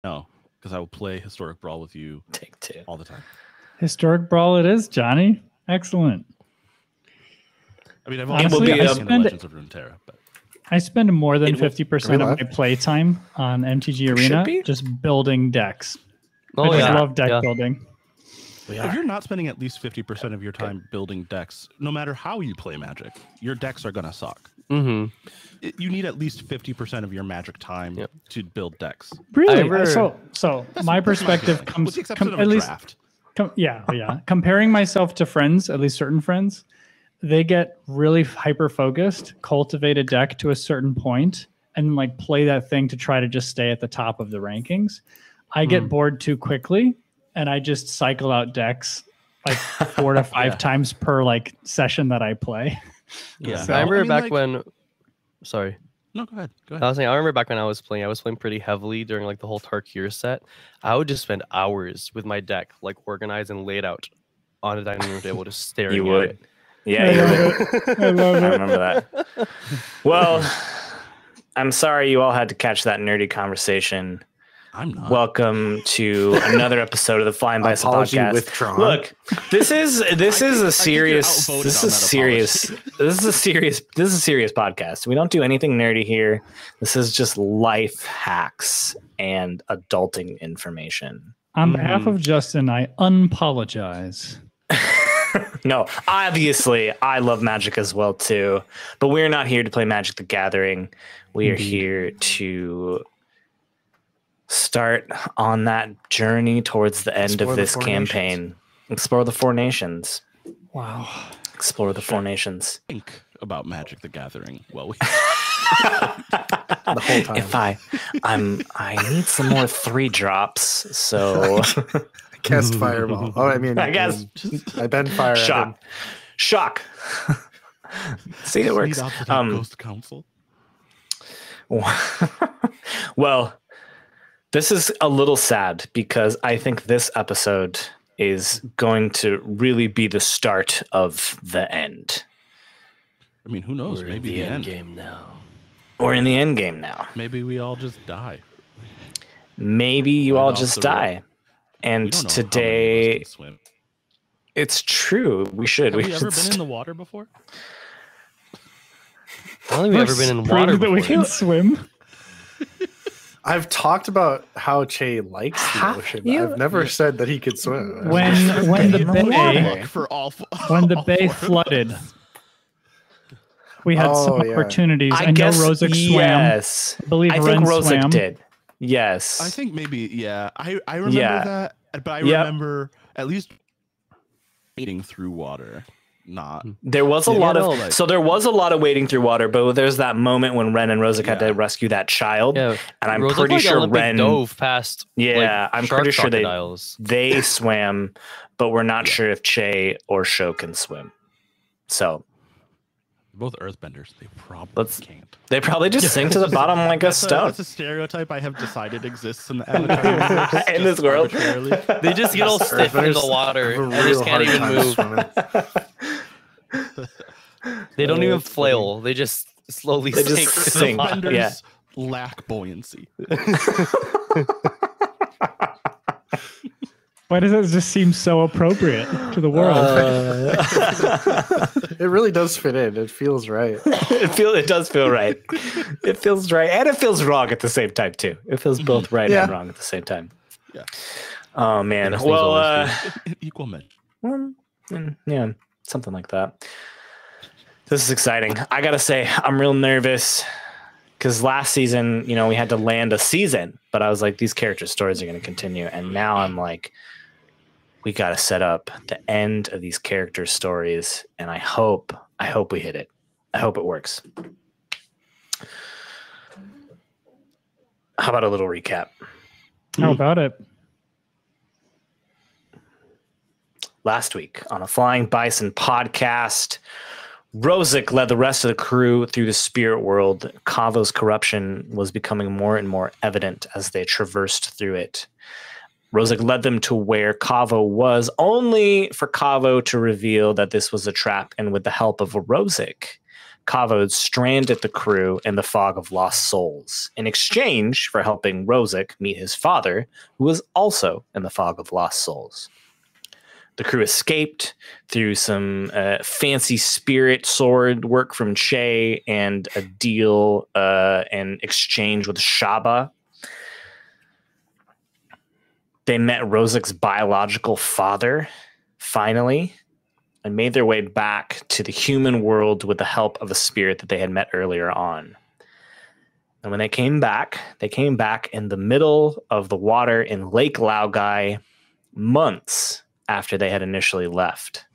No, because I will play Historic Brawl with you Take two. all the time. Historic Brawl it is, Johnny. Excellent. I mean, I've Honestly, always I been Legends of Runeterra, but I spend more than It will- 50% of my playtime on MTG Arena be. just building decks. Oh, I just yeah. love deck Yeah. building. if you're not spending at least 50% of your time building decks, no matter how you play Magic, your decks are gonna suck. Mm-hmm. You need at least 50% of your Magic time to build decks. Really? remember- So my perspective feeling. comes With the exception of at a least draft. yeah. Comparing myself to friends, at least certain friends, they get really hyper focused, cultivate a deck to a certain point, and like play that thing to try to just stay at the top of the rankings. I get bored too quickly, and I just cycle out decks like 4 to 5 times per like session that I play. Yeah, So- I remember back like- when. Sorry. No, go ahead. I was saying, I remember back when I was playing pretty heavily during like the whole Tarkir set. I would just spend hours with my deck, like organized and laid out on a dining room table, just staring You at would. it. Yeah, you would. I love I it. remember that. Well, I'm sorry you all had to catch that nerdy conversation. I'm not. Welcome to another episode of the Flying Bison Apology Podcast. withdrawn. Look, this is a you're serious outvoted this on is that a serious podcast. We don't do anything nerdy here. This is just life hacks and adulting information. On behalf of Justin, I unapologize. No, obviously I love Magic as well too, but we're not here to play Magic the Gathering. We are here to start on that journey towards the end Explore of the this 4 campaign. Explore the 4 nations. Wow. Explore the 4 nations. Think about Magic the Gathering. Well, we The whole time. If I need some more 3 drops, so Cast fireball. Oh, I mean, I guess I bend fire. at him. shock. See, it works. Lead out to that Ghost Council. Well, this is a little sad because I think this episode is going to really be the start of the end. I mean, who knows? Maybe the end game now. We're in the end game now. Maybe we all just die. Maybe you Right all off just the die. rip. And We don't know how many of us today, can swim. it's true. We should. Have we we should ever been in the water before? I don't think we've ever been in the water Prove that we before. can swim. I've talked about how Che likes the How ocean. you- I've never said that he could swim. When the bay Look for all. when the all bay 4 of flooded, us. we had some Oh, yeah. opportunities. I know guess Rosic swam. yes. I believe I think Ren Rosic swam. did. Yes. I think maybe, yeah. I remember Yeah. that, but I Yep. remember at least wading through water. Not. There was a Yeah, lot no, of like- so there was a lot of wading through water, but there's that moment when Ren and Rosic had to Yeah. rescue that child, Yeah, and I'm Rose pretty looked like sure Olympic Ren dove past. Yeah, I'm shark pretty sure crocodiles. they swam, but we're not sure if Che or Sho can swim. So Both earthbenders. They probably Let's- can't. they probably just sink to the bottom like a That's stone. that's a stereotype I have decided exists in the Avatar universe, In just this world. arbitrarily. They just get all stiff in the Earthbenders water have a and just real can't hard even time move. swimming. They don't even That's flail. They just slowly They just sink. to the sink. bottom. Earthbenders Yeah. lack buoyancy. Why does it just seem so appropriate to the world? It really does fit in. It feels right. It does feel right. It feels right, and it feels wrong at the same time too. It feels both right Yeah. and wrong at the same time. Yeah. Oh man. Best things Well, always Equal men. yeah, something like that. This is exciting. I gotta say, I'm real nervous because last season, we had to land a season, but I was like, these character stories are going to continue, and now I'm like, we got to set up the end of these character stories, and I hope we hit it. I hope it works. How about a little recap? How about it? Last week on a Flying Bison podcast, Rosic led the rest of the crew through the spirit world. Kaavo's corruption was becoming more and more evident as they traversed through it. Rosic led them to where Kaavo was, only for Kaavo to reveal that this was a trap, and with the help of Rosic, Kaavo had stranded the crew in the Fog of Lost Souls in exchange for helping Rosic meet his father, who was also in the Fog of Lost Souls. The crew escaped through some fancy spirit sword work from Che and a deal and exchange with Shaba. They met Rosic's biological father, finally, and made their way back to the human world with the help of a spirit that they had met earlier on. And when they came back in the middle of the water in Lake Laogai, months after they had initially left.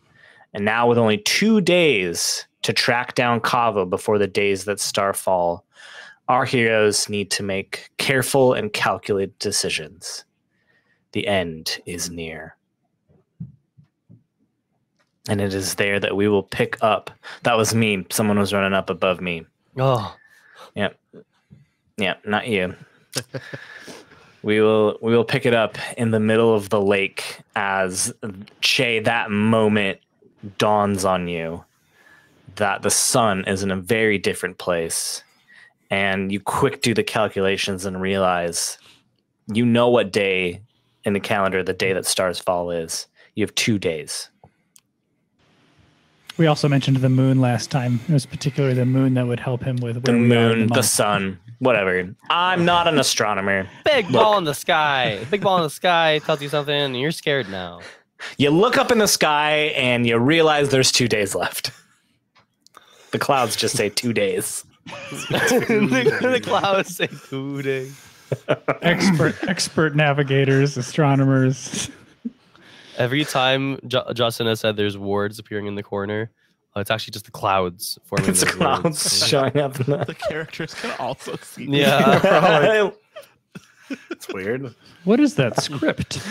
And now with only 2 days to track down Kaavo before the days that Starfall, our heroes need to make careful and calculated decisions. The end is near. And it is there that we will pick up. That was me. Someone was running up above me. Oh. Yeah, not you. We will pick it up in the middle of the lake as Che, that moment dawns on you that the sun is in a very different place. And you quick do the calculations and realize you know what day in the calendar the day that stars fall is. You have 2 days. We also mentioned the moon last time. It was particularly the moon that would help him with The moon, the sun, whatever. I'm not an astronomer. Big ball in the sky. Big ball in the sky tells you something, and you're scared now. You look up in the sky and you realize there's 2 days left. The clouds just say 2 days. The clouds say 2 days. Expert navigators, astronomers. Every time Justin has said there's wards appearing in the corner, it's actually just the clouds forming. It's the clouds showing up. In The characters can also see. Yeah. It's weird. What is that script?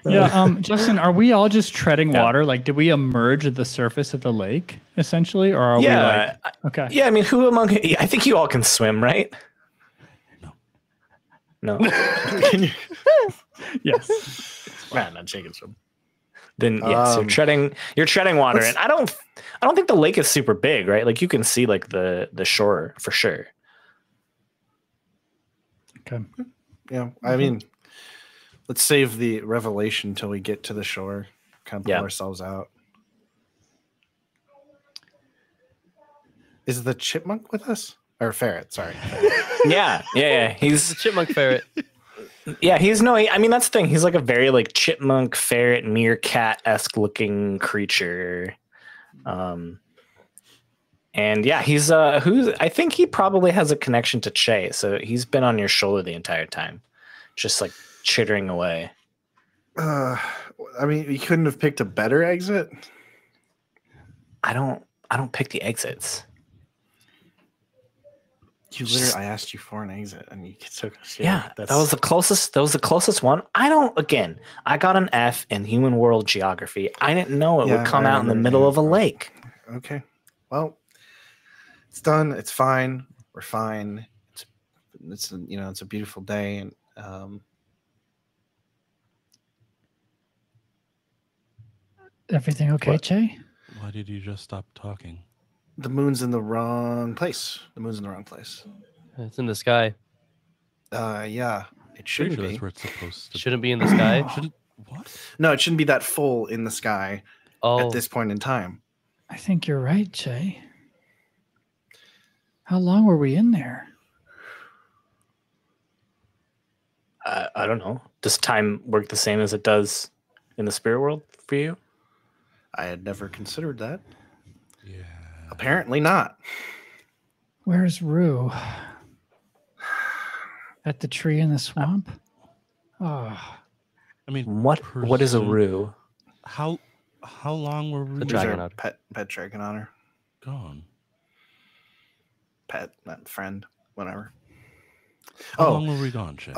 Yeah, Justin, are we all just treading water? Like, did we emerge at the surface of the lake, essentially? Or are we like... Okay. Yeah, I mean, who among... I think you all can swim, right? No. Can you? Yes. Man, I'm shaking some. Then yes, you're treading water, and I don't think the lake is super big, right? Like you can see like the shore for sure. Okay. Yeah, I mean, let's save the revelation until we get to the shore. Kind of pull ourselves out. Is the chipmunk with us? Or ferret, sorry. Yeah. He's The chipmunk ferret. Yeah, I mean, that's the thing. He's like a very like chipmunk, ferret, meerkat-esque looking creature. And yeah, he's I think he probably has a connection to Che, so he's been on your shoulder the entire time, just like chittering away. I mean, you couldn't have picked a better exit. I don't pick the exits. I asked you for an exit, and you took us. Yeah, that was the closest. That was the closest one. I got an F in Human World Geography. I didn't know it would come out in the middle of a lake. Okay, well, it's done. It's fine. We're fine. It's a beautiful day, and Everything okay, Che? Why did you just stop talking? the moon's in the wrong place. It's in the sky. Yeah, it should Pretty sure be. that's where it's supposed to Shouldn't be in the sky. What? No, it shouldn't be that full in the sky at this point in time. I think you're right, Che. How long were we in there? I don't know. Does time work the same as it does in the spirit world for you? I had never considered that. Yeah. Apparently not. Where's Rue? At the tree in the swamp? Oh. I mean, What is a rue? How long were we The Who's our dragon otter. pet dragon otter? gone? Pet, not friend, whatever. How long were we gone, Shay?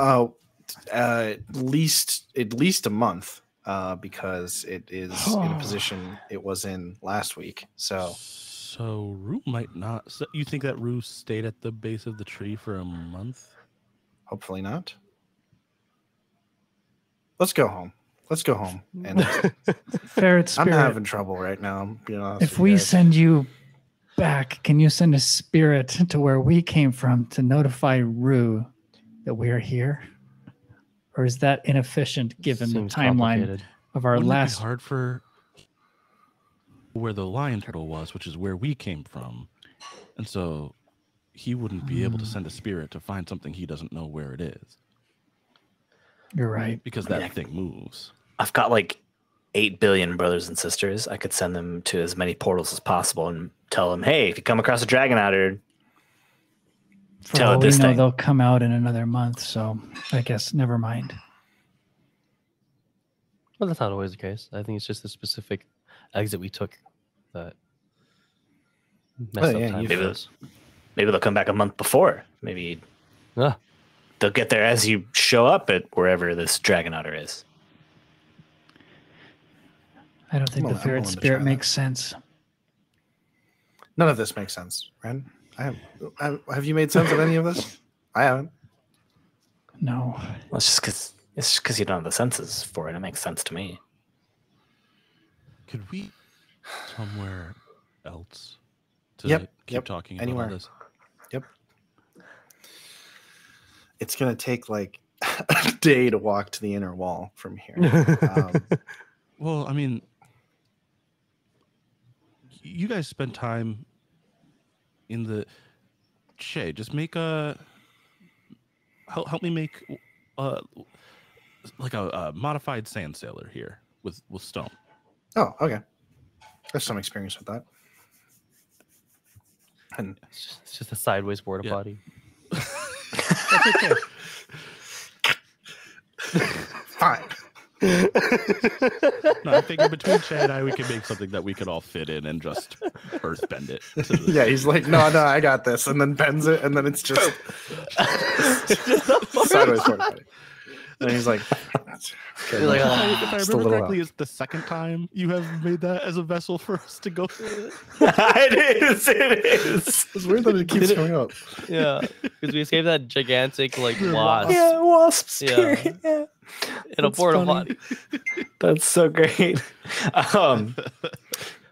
At least a month, because it is in a position it was in last week. So Rue might not. So you think that Rue stayed at the base of the tree for a month? hopefully not. Let's go home. And Ferret I'm spirit. having trouble right now. If we send you back, can you send a spirit to where we came from to notify Rue that we are here? Or is that inefficient given Seems the timeline complicated. of our Wouldn't last? it be hard for where the lion turtle was, which is where we came from, and so he wouldn't be able to send a spirit to find something he doesn't know where it is You're right. because that thing moves. I've got like 8 billion brothers and sisters. I could send them to as many portals as possible and tell them, hey, if you come across a dragon outer, For tell all it we this know, thing. they'll come out in another month. So I guess never mind. Well, that's not always the case. I think it's just the specific exit we took that messed up time. Maybe they'll come back a month before. Maybe Ah, they'll get there as you show up at wherever this dragon otter is. I don't think I'm the willing ferret to spirit try makes sense. None of this makes sense, Ren. Have you made sense of any of this? I haven't. No. Well, it's just because you don't have the senses for it. It makes sense to me. Could we somewhere else to keep talking about anywhere. all this? Yep. It's gonna take like a day to walk to the inner wall from here. Well, I mean, you guys spend time in the Shay. Just make a help me make like a modified sand sailor here with stone. Oh, okay. I have some experience with that. And it's just a sideways porta potty. That's okay. fine. No, I figure between Chad and I, we can make something that we could all fit in and just earth bend it. To the Yeah, he's like, no, I got this, and then bends it, and then it's just sideways porta potty. And he's like, okay, You're like, If "Ah." I just a remember little correctly, it's the second time you have made that as a vessel for us to go through. It is. It's weird that it keeps coming up. Yeah, because we escaped that gigantic like wasp Yeah, wasp Yeah. spirit. Yeah. in a That's porta funny. potty. That's so great.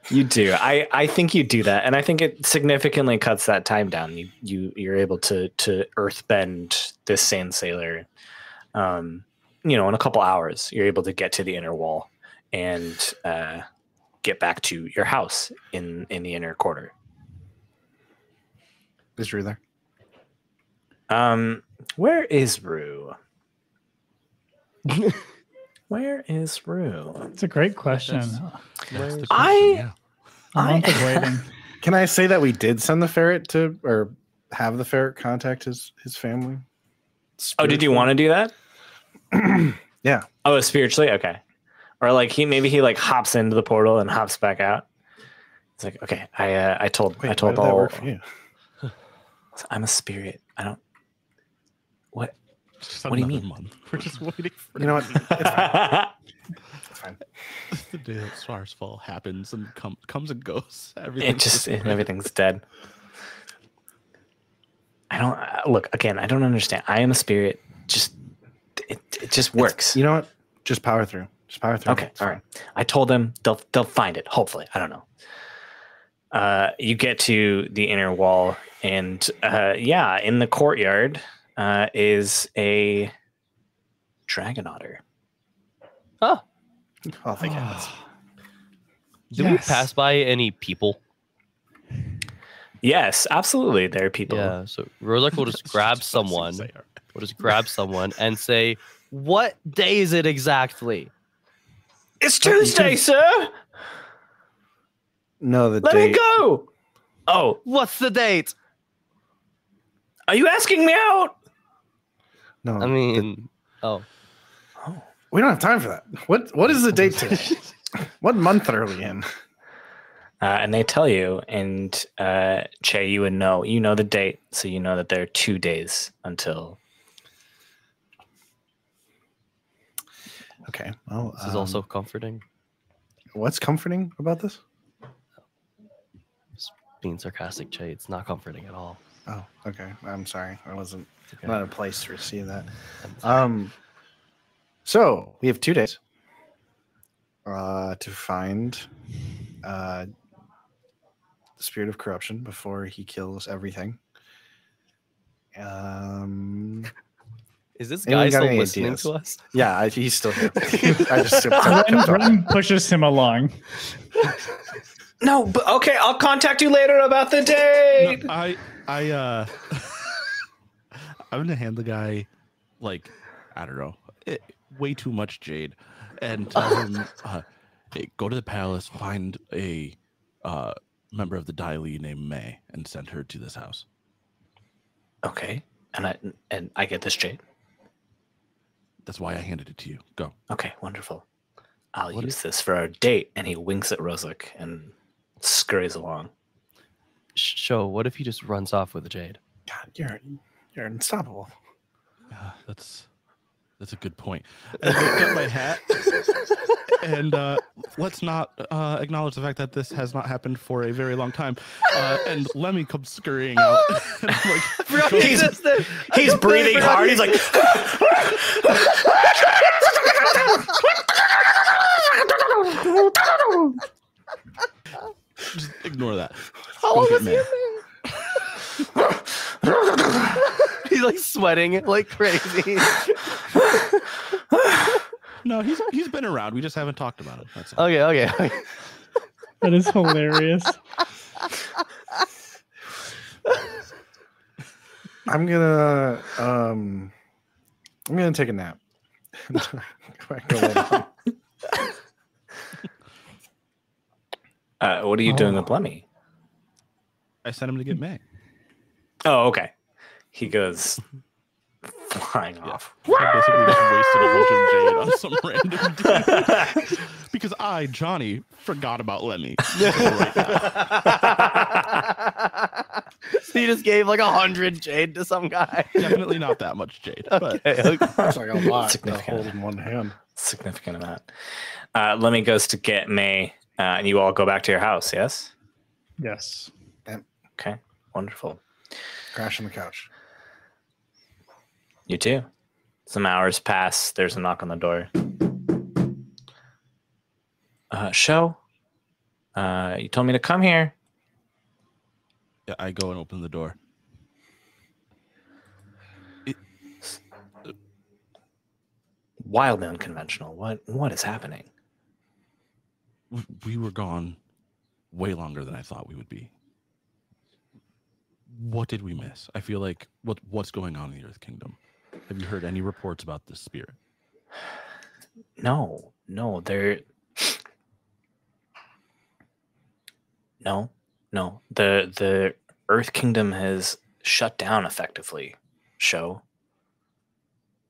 You do. I think you do that, and I think it significantly cuts that time down. You're able to earthbend this sand sailor. In a couple hours, you're able to get to the inner wall and get back to your house in the inner quarter. Is Rue there? Where is Rue? Where is Rue? It's a great question. That's the question, I- yeah. A month of waiting. Can I say that we did send the ferret to, or have the ferret contact his family? Oh, did you want to do that? Yeah. Oh, spiritually? Okay. Or like he hops into the portal and hops back out. It's like, okay, I told Wait, I told why did that all work for you? I'm a spirit. I don't what Just What do you another mean? month. We're just waiting for You know what? It's fine. the day that Stars Fall happens and comes and goes. Everything everything's dead. I don't look again, I don't understand. I am a spirit. Just it just works. You know what? Just power through. Just power through. Okay, It's all fine. right. I told them they'll find it. Hopefully, I don't know. You get to the inner wall, and in the courtyard is a dragon otter. Oh, Oh, thank heavens. did we pass by any people? Yes, absolutely. There are people. Yeah, so Rozak will just grab someone. We'll just grab someone and say, "What day is it exactly?" It's Tuesday, sir. No, the Let date. me go. Oh, What's the date? are you asking me out? No, I mean, oh, we don't have time for that. What is the date today? What month are we in? And they tell you, and Che, you would know. You know the date, so you know that there are 2 days until. Okay. Well, this is also comforting. what's comforting about this? Just being sarcastic, Che. It's not comforting at all. Oh, okay. I'm sorry. I wasn't Okay. not in a place to receive that. I'm sorry. So we have 2 days to find the spirit of corruption before he kills everything. Is this Anyone guy got still any listening ideas? to us? Yeah, he's still here. I just Ren pushes him along. No, but okay, I'll contact you later about the date. No, I'm gonna hand the guy, like, I don't know, way too much jade, and tell him, hey, go to the palace, find a member of the Daily named May, and send her to this house. Okay, and I get this jade. That's why I handed it to you. Go. Okay, wonderful. I'll use this for our date. And he winks at Rozuk and scurries along. Show, what if he just runs off with the jade? God, you're unstoppable. That's a good point. I picked up my hat, and let's not acknowledge the fact that this has not happened for a very long time. And Lemmy comes scurrying out. He's breathing hard. He's like, just ignore that. How long was he in there? He's like sweating like crazy. No, he's been around. We just haven't talked about it. That's all. Okay. That is hilarious. I'm gonna take a nap. what are you doing with Lemmy? I sent him to get May. Oh, okay. He goes flying off. I basically just wasted a bunch of jade on some random dude. Because I, Johnny, forgot about Lemmy. So you just gave like 100 jade to some guy. Definitely not that much jade. But Okay. That's like a lot to Significant. hold in one hand. Significant amount. Lemmy goes to get May, and you all go back to your house, yes? Yes. Okay, wonderful. Crash on the couch. You too. Some hours pass. There's a knock on the door. Show. You told me to come here. yeah, I go and open the door. Wildly unconventional. What is happening? We were gone way longer than I thought we would be. What did we miss? I feel like what's going on in the Earth Kingdom? Have you heard any reports about this spirit? No. The Earth Kingdom has shut down effectively. Show.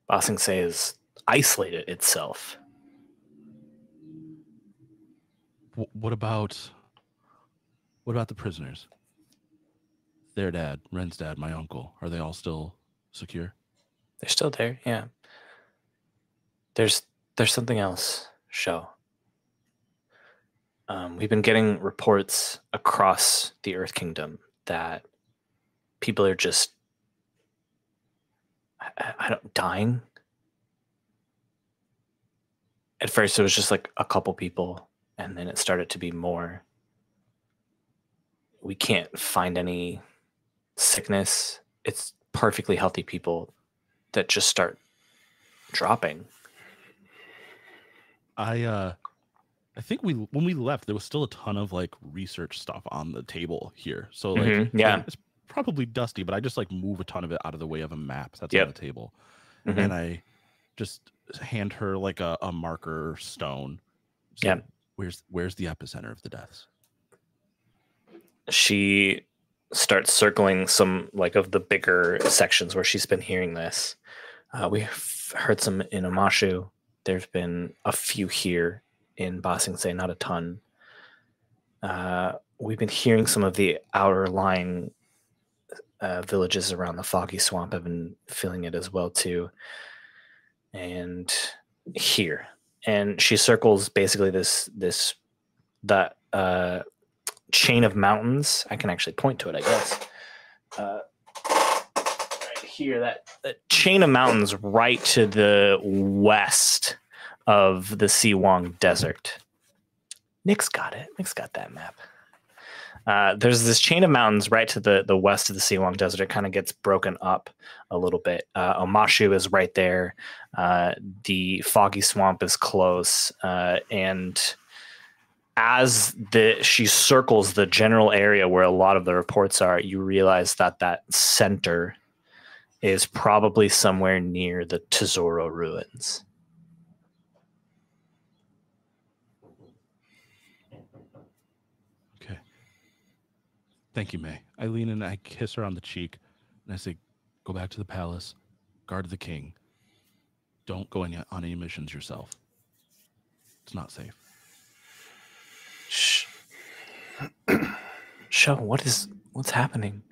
Ba Sing Se has isolated itself. What about the prisoners? Their dad, Ren's dad, my uncle. Are they all still secure? They're still there, yeah. There's something else, Show. We've been getting reports across the Earth Kingdom that people are just dying. At first it was just like a couple people, and then it started to be more. We can't find any sickness. It's perfectly healthy people that just start dropping. I think when we left, there was still a ton of like research stuff on the table here. So like, yeah, it's probably dusty, but I just like move a ton of it out of the way of a map that's Yep. on the table, and I just hand her like a marker stone. So Yeah. Where's the epicenter of the deaths? She starts circling some like of the bigger sections where she's been hearing this. We've heard some in Omashu. There's been a few here in Ba Sing Se, not a ton. We've been hearing some of the outer lying villages around the Foggy Swamp. I've been feeling it as well too. And here, and she circles basically that chain of mountains. I can actually point to it, I guess. Right here, that chain of mountains right to the west of the Siwang Desert. Nick's got it. Nick's got that map. There's this chain of mountains right to the west of the Siwang Desert. It kind of gets broken up a little bit. Omashu is right there. The Foggy Swamp is close. And as she circles the general area where a lot of the reports are, you realize that center is probably somewhere near the Tizuro Ruins. Okay. Thank you, May. I lean in and I kiss her on the cheek, and I say, go back to the palace, guard the king. Don't go on any missions yourself. It's not safe. Shh. Sho, what's happening?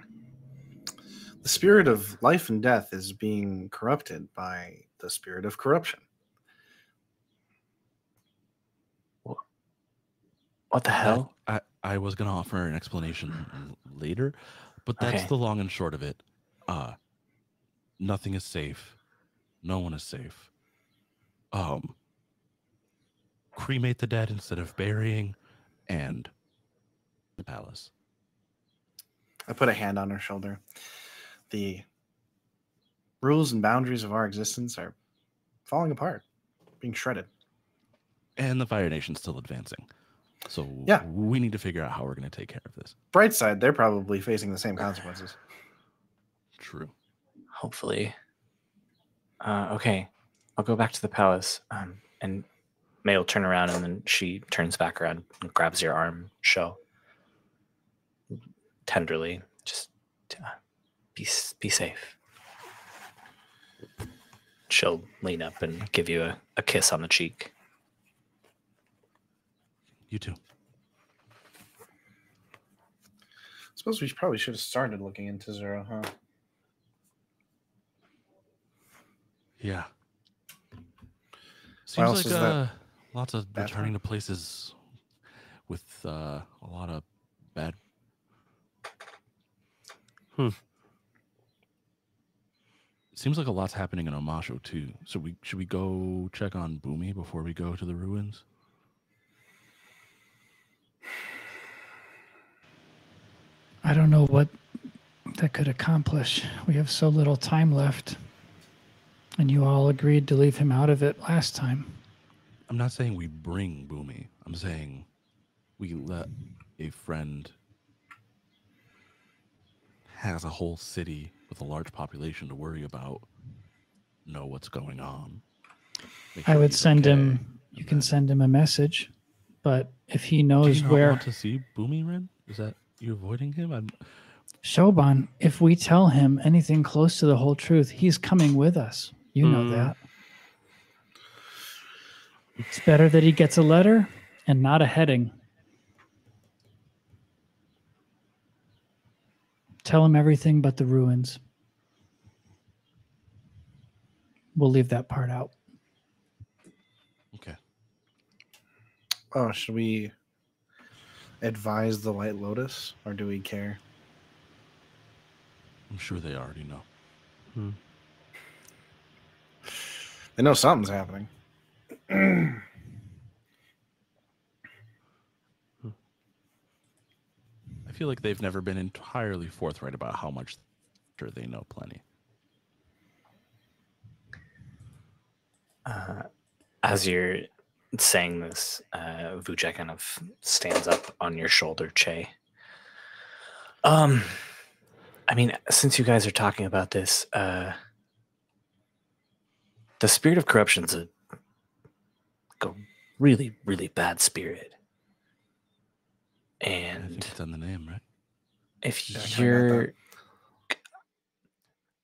The spirit of life and death is being corrupted by the spirit of corruption. What the hell? I was going to offer an explanation later, but that's the long and short of it. Nothing is safe. No one is safe. Cremate the dead instead of burying, and the palace. I put a hand on her shoulder. The rules and boundaries of our existence are falling apart, being shredded. And the Fire Nation's still advancing. So we need to figure out how we're going to take care of this. Bright side, they're probably facing the same consequences. True. Hopefully. Okay. I'll go back to the palace. And May will turn around, and then she turns back around and grabs your arm, Sho. Tenderly. Just be safe. She'll lean up and give you a kiss on the cheek. You too. Suppose we probably should have started looking into Tizuro, huh? Yeah. Why else Seems is like that lots of bad returning to places with a lot of bad. Seems like a lot's happening in Omashu too. So should we go check on Boomy before we go to the ruins? I don't know what that could accomplish. We have so little time left. And you all agreed to leave him out of it last time. I'm not saying we bring Boomy. I'm saying we let a friend has a whole city with a large population to worry about know what's going on. I would send him. You can send him a message, but if he knows Do you not where want to see Boomy, Ren? Is that you avoiding him? Shoban, if we tell him anything close to the whole truth, he's coming with us. You know that. It's better that he gets a letter and not a heading. Tell him everything but the ruins. We'll leave that part out. Okay. Oh, should we advise the White Lotus, or do we care? I'm sure they already know. They know something's happening. I feel like they've never been entirely forthright about how much they know plenty. As you're saying this, Vujay kind of stands up on your shoulder, Che. I mean, since you guys are talking about this, the spirit of corruption's a really, really bad spirit. And I think it's on the name, right? if you're...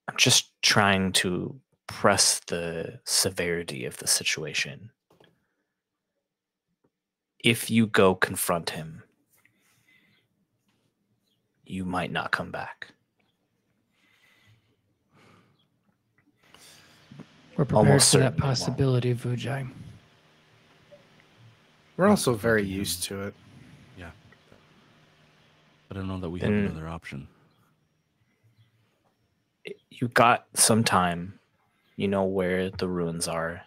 I'm just trying to press the severity of the situation. If you go confront him, you might not come back. We're prepared Almost for that certainly won't. possibility, Vujay. We're also very used to it. Yeah. But I don't know that we have Then- another option. You got some time. You know where the ruins are.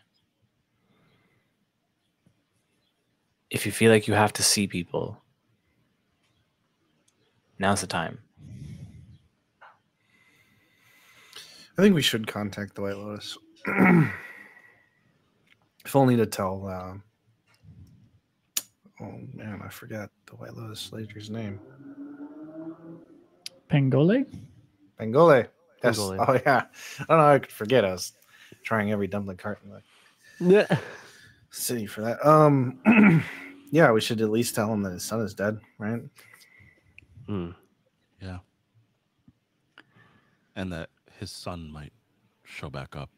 If you feel like you have to see people, Now's the time. I think we should contact the White Lotus. If only to tell. Oh man, I forgot the White Lotus lady's name. Pangole? Bengole. Yes. Bengole. Oh yeah. I don't know how I could forget. I was trying every dumpling cart in the Yeah. city for that. Yeah, we should at least tell him that his son is dead, right? Yeah. And that his son might show back up.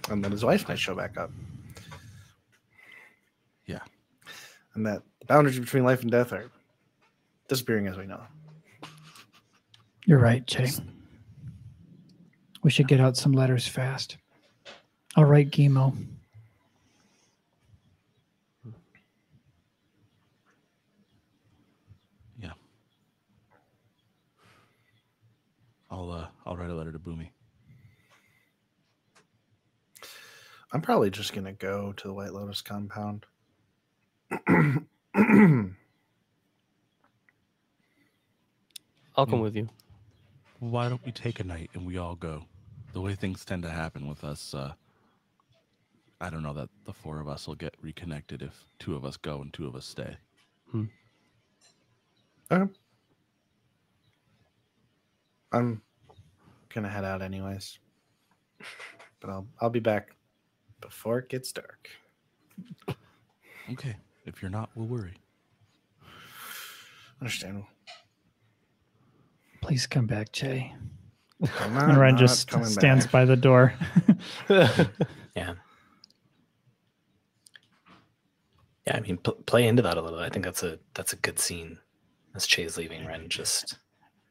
And that his wife might show back up. Yeah. And that the boundaries between life and death are disappearing as we know. You're right, Jay. We should get out some letters fast. All right, Gimo. Yeah. I'll write a letter to Boomy. I'm probably just gonna go to the White Lotus compound. I'll come with you. Why don't we take a night and we all go? The way things tend to happen with us, I don't know that the four of us will get reconnected if two of us go and two of us stay. Okay. I'm gonna head out anyways, but I'll be back before it gets dark. Okay. If you're not, we'll worry. Understandable. Please come back, Jay. I'm And Ren not just coming stands back. by the door. Yeah. Yeah, I mean, play into that a little. I think that's a good scene. As Che's leaving, Ren just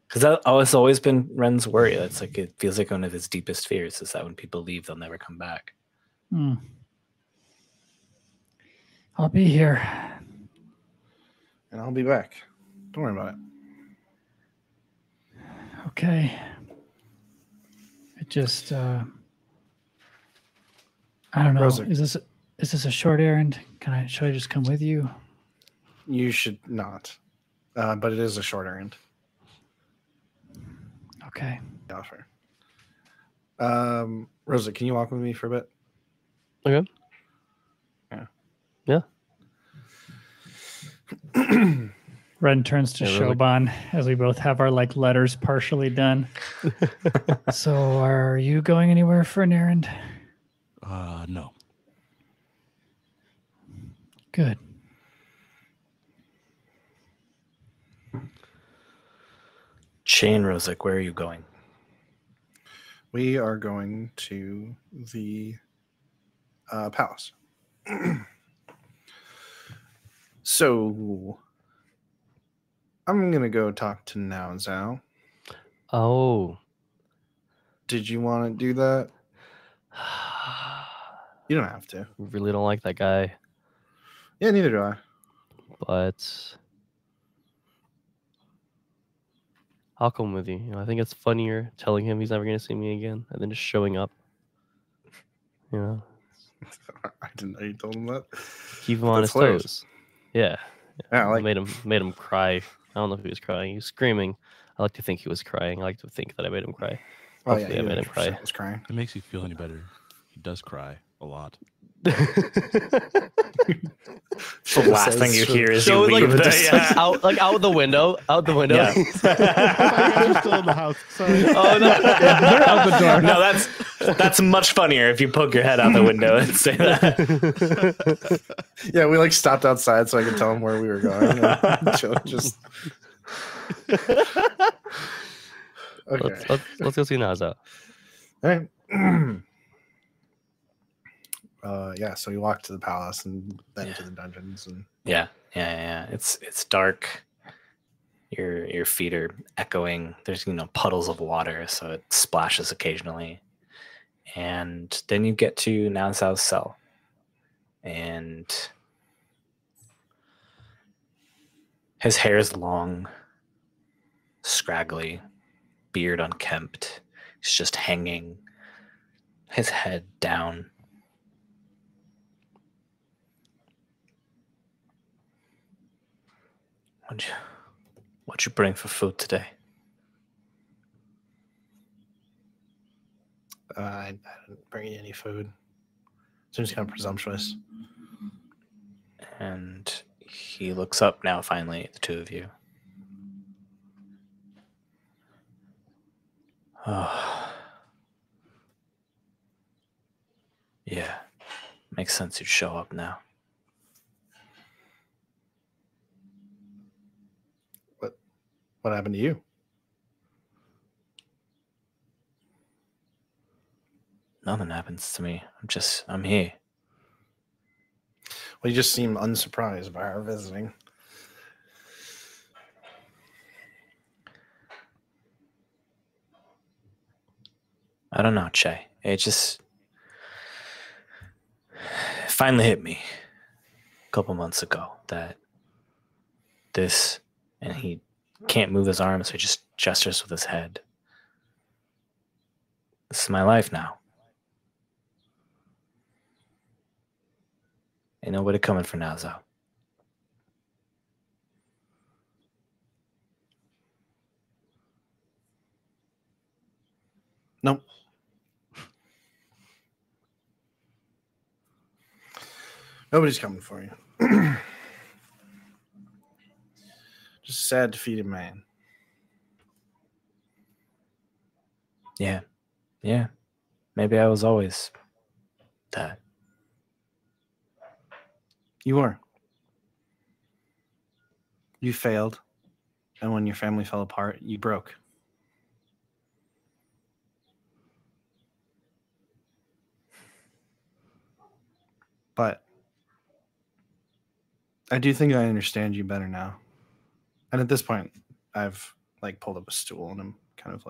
because that's always been Ren's worry. That's like it feels like one of his deepest fears is that when people leave, they'll never come back. I'll be here. And I'll be back. Don't worry about it. Okay. It just I don't know. Rosa. Is this a short errand? Should I just come with you? You should not. But it is a short errand. Okay. Offer. Rosa, can you walk with me for a bit? Okay. Yeah. Ren turns to Yeah, really. Shoban as we both have our letters partially done. So are you going anywhere for an errand? No. Good. Che and Rosic, where are you going? We are going to the palace. So I'm gonna go talk to Now Zhao. Oh. Did you want to do that? You don't have to. Really don't like that guy, Yeah, neither do I. but I'll come with you. You know, I think it's funnier telling him he's never going to see me again and then just showing up. You know, I didn't know you told him that. keep him on his That's hilarious. toes. Yeah, Yeah, I like made him cry. I don't know if he was crying. He was screaming. I like to think he was crying. I like to think that I made him cry. Oh yeah, Hopefully I made him cry. was crying. If it makes you feel any better, he does cry a lot. The last thing you hear is you So leave. out the window. Out the window. Yeah. I'm still in the house. Sorry. Oh no. They're out the door. No, that's much funnier if you poke your head out the window and say that. Yeah, we stopped outside so I could tell him where we were going. And just okay. Let's go see Naza. All right. Yeah, so we walked to the palace and then to the dungeons and Yeah. It's dark. Your feet are echoing. There's puddles of water, so it splashes occasionally. And then you get to Nansao's cell. And his hair is long, scraggly, beard unkempt. He's just hanging, his head down. What you bring for food today? I didn't bring you any food. Seems kind of presumptuous. And he looks up now, finally, at the two of you. Oh. Yeah. Makes sense you'd show up now. What happened to you? Nothing happens to me. I'm here. Well, you just seem unsurprised by our visiting. I don't know, Che. It finally hit me a couple months ago that this, and he can't move his arms, so he just gestures with his head. This is my life now. Ain't nobody coming for Nazo. Nope. Nobody's coming for you. Just a sad, defeated man. Yeah. Yeah. Maybe I was always that. You were. You failed. And when your family fell apart, you broke. But I do think I understand you better now. And at this point, I've pulled up a stool and I'm kind of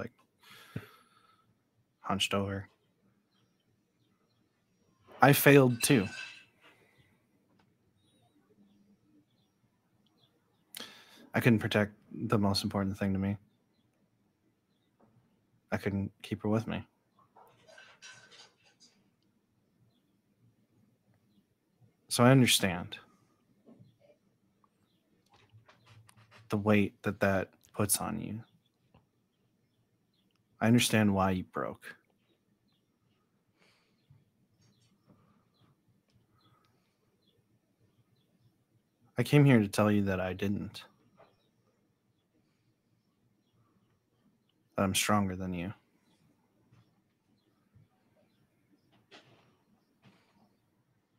hunched over. I failed too. I couldn't protect the most important thing to me. I couldn't keep her with me. So I understand the weight that puts on you. I understand why you broke. I came here to tell you that I didn't. That I'm stronger than you.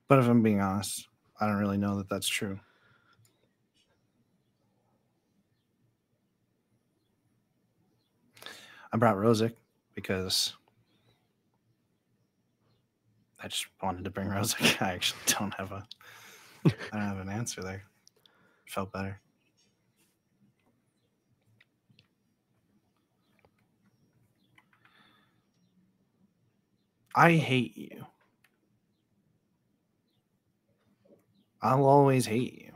But if I'm being honest, I don't really know that that's true. I brought Rosic because I just wanted to bring Rosic. I actually don't have an answer there. Felt better. I hate you. I'll always hate you.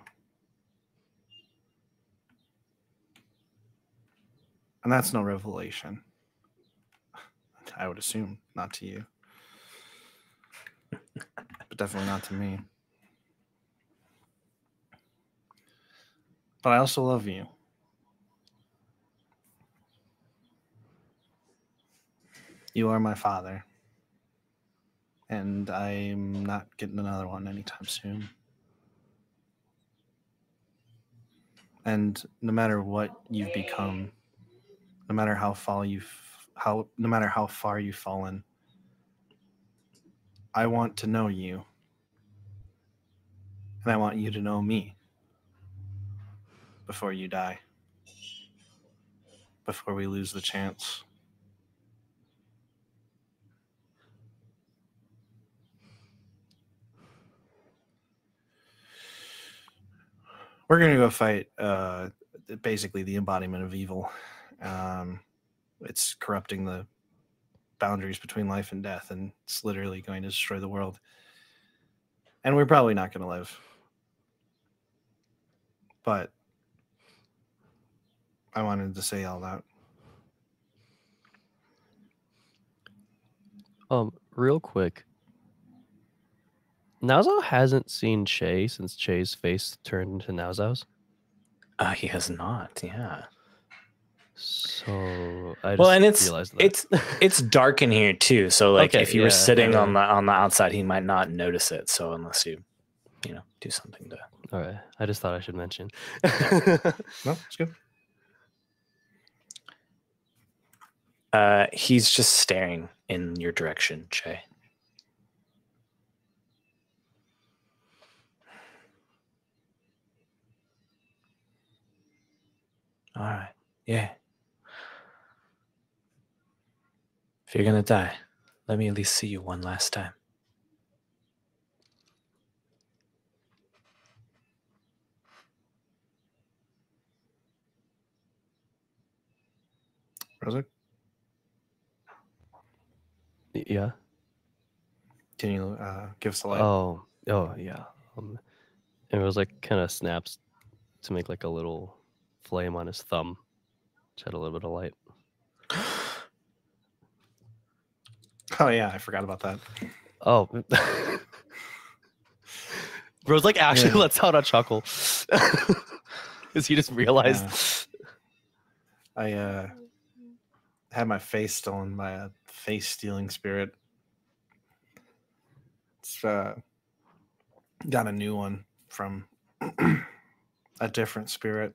And that's no revelation. I would assume not to you. But definitely not to me. But I also love you. You are my father. And I'm not getting another one anytime soon. And no matter what you've become, no matter how far you've fallen, I want to know you. And I want you to know me before you die. Before we lose the chance. We're going to go fight basically the embodiment of evil. It's corrupting the boundaries between life and death, and it's literally going to destroy the world. And we're probably not going to live. But I wanted to say all that. Real quick. Nazo hasn't seen Che since Che's face turned into Nazo's. He has not, yeah. So I just Well, and it's realized that. it's dark in here too. So like Okay, if you were yeah, sitting yeah. on the outside, he might not notice it. So unless you do something to. All right. I just thought I should mention. No, it's good. He's just staring in your direction, Che. All right. Yeah. If you're gonna die, let me at least see you one last time. Rosa, Yeah. can you give us a light? Oh yeah. And it was like kind of snaps to make like a little flame on his thumb, which had a little bit of light. Oh yeah, I forgot about that. Oh. Bro's like actually Yeah. lets out a chuckle. Because he just realized. I had my face stolen by a face stealing spirit. It's got a new one from a different spirit.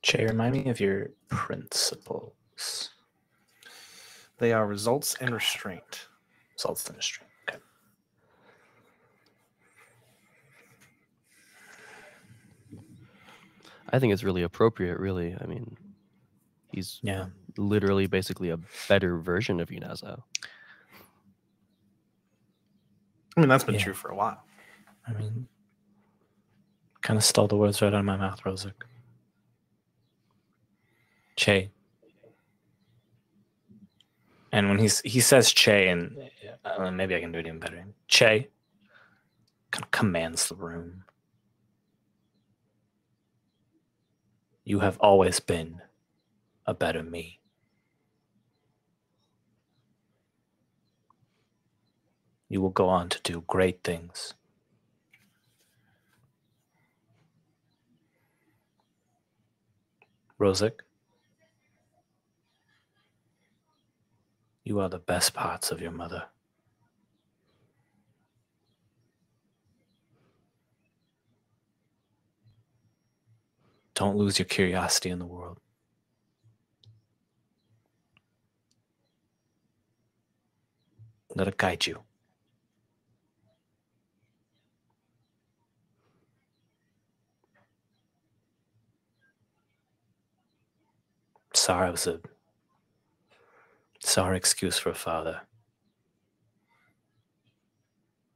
Che, remind me of your principles. They are results and restraint. Results in a string. Okay. I think it's really appropriate, really. I mean, he's Yeah. literally basically a better version of Yunazo. I mean, that's been Yeah. true for a while. I mean, kind of stole the words right out of my mouth, Rosic. Che. And when he says Che, and maybe I can do it even better. Che kind of commands the room. You have always been a better me. You will go on to do great things. Rosic, you are the best parts of your mother. Don't lose your curiosity in the world. Let it guide you. Sorry, it was a sorry excuse for a father.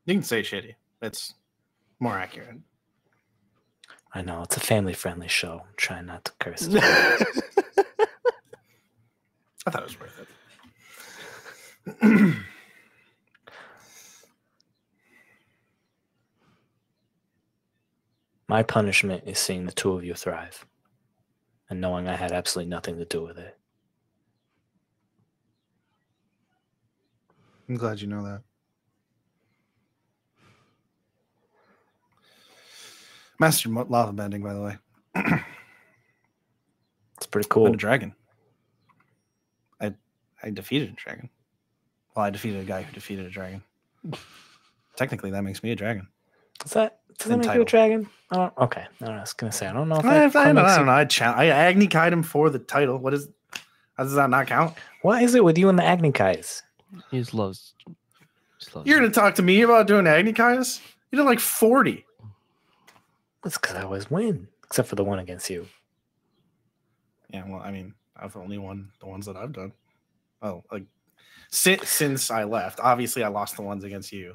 You can say shitty. It's more accurate. I know, it's a family-friendly show. I'm trying not to curse. I thought it was worth it. My punishment is seeing the two of you thrive and knowing I had absolutely nothing to do with it. I'm glad you know that. Master lava bending, by the way. It's pretty Cool. cool. A dragon. I defeated a dragon. Well, I defeated a guy who defeated a dragon. Technically, that makes me a dragen. Does that make you a Entitled. dragon? Oh, okay. I was gonna say I don't know if I that don't makes you- know. I Agni-Kai'd him for the title. How does that not count? What is it with you and the Agni-Kais? He just loves. You're going to talk to me about doing Agni-Kai's? You did like 40. That's because I always win, except for the one against you. Yeah, well, I mean, I've only won the ones that I've done. Oh, like since I left. Obviously, I lost the ones against you.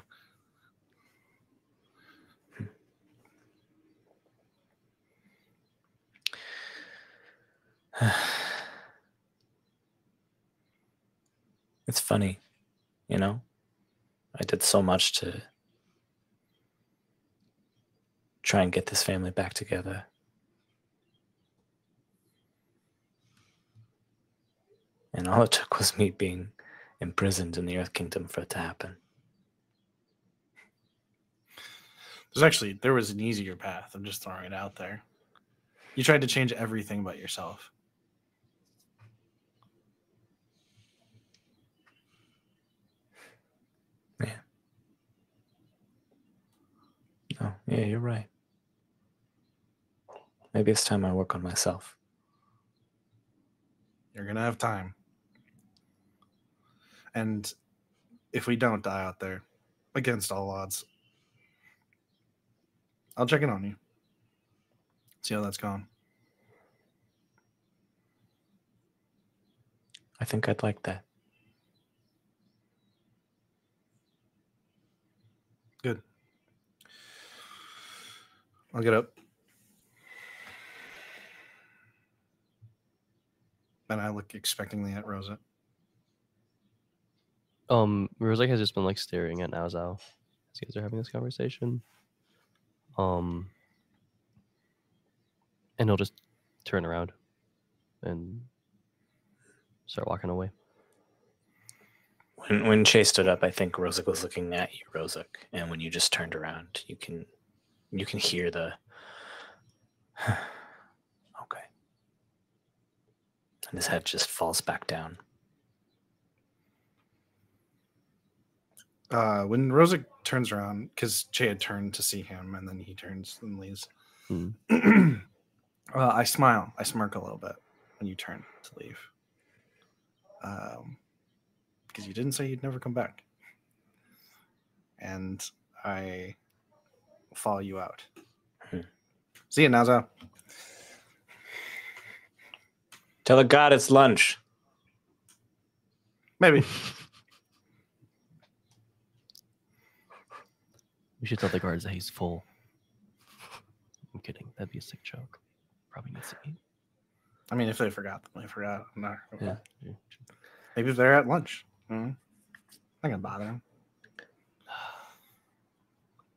It's funny, you know? I did so much to try and get this family back together. And all it took was me being imprisoned in the Earth Kingdom for it to happen. There was an easier path. I'm just throwing it out there. You tried to change everything but yourself. Yeah. Oh, yeah, you're right. Maybe it's time I work on myself. You're going to have time. And if we don't die out there, against all odds, I'll check in on you. See how that's going. I think I'd like that. Good. I'll get up. And I look expectingly at Rosa. Rosek has just been like staring at Naozao as you guys are having this conversation. And he'll just turn around and start walking away. When Chase stood up, I think Rozek was looking at you, Rozek, and when you just turned around, you can hear the okay, and his head just falls back down. When Rozek turns around, because Che had turned to see him, and then he turns and leaves. I smile. I smirk a little bit when you turn to leave. Because you didn't say you'd never come back. And I follow you out. See you, Naza. Tell the god it's lunch. Maybe. We should tell the guards that he's full. I'm kidding. That'd be a sick joke. Probably needs to eat. I mean, if they forgot, they forgot. No. Yeah. Maybe if they're at lunch. I'm not gonna bother them.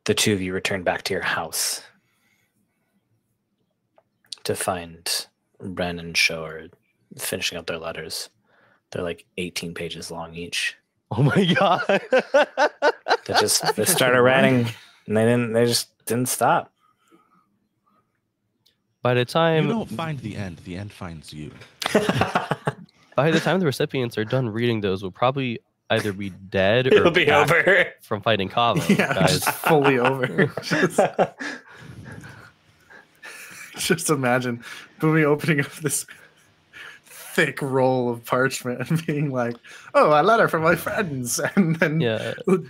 The two of you return back to your house to find Ren and Shore finishing up their letters. They're like 18 pages long each. Oh my god! They started writing, and they just didn't stop. By the time You don't find the end finds you. by the time the recipients are done reading those, we'll probably either be dead or It'll be back over. from fighting Kaavo. Yeah, Guys, just fully over. Just imagine Boomy opening up this thick roll of parchment and being like, "Oh, a letter from my friends," and then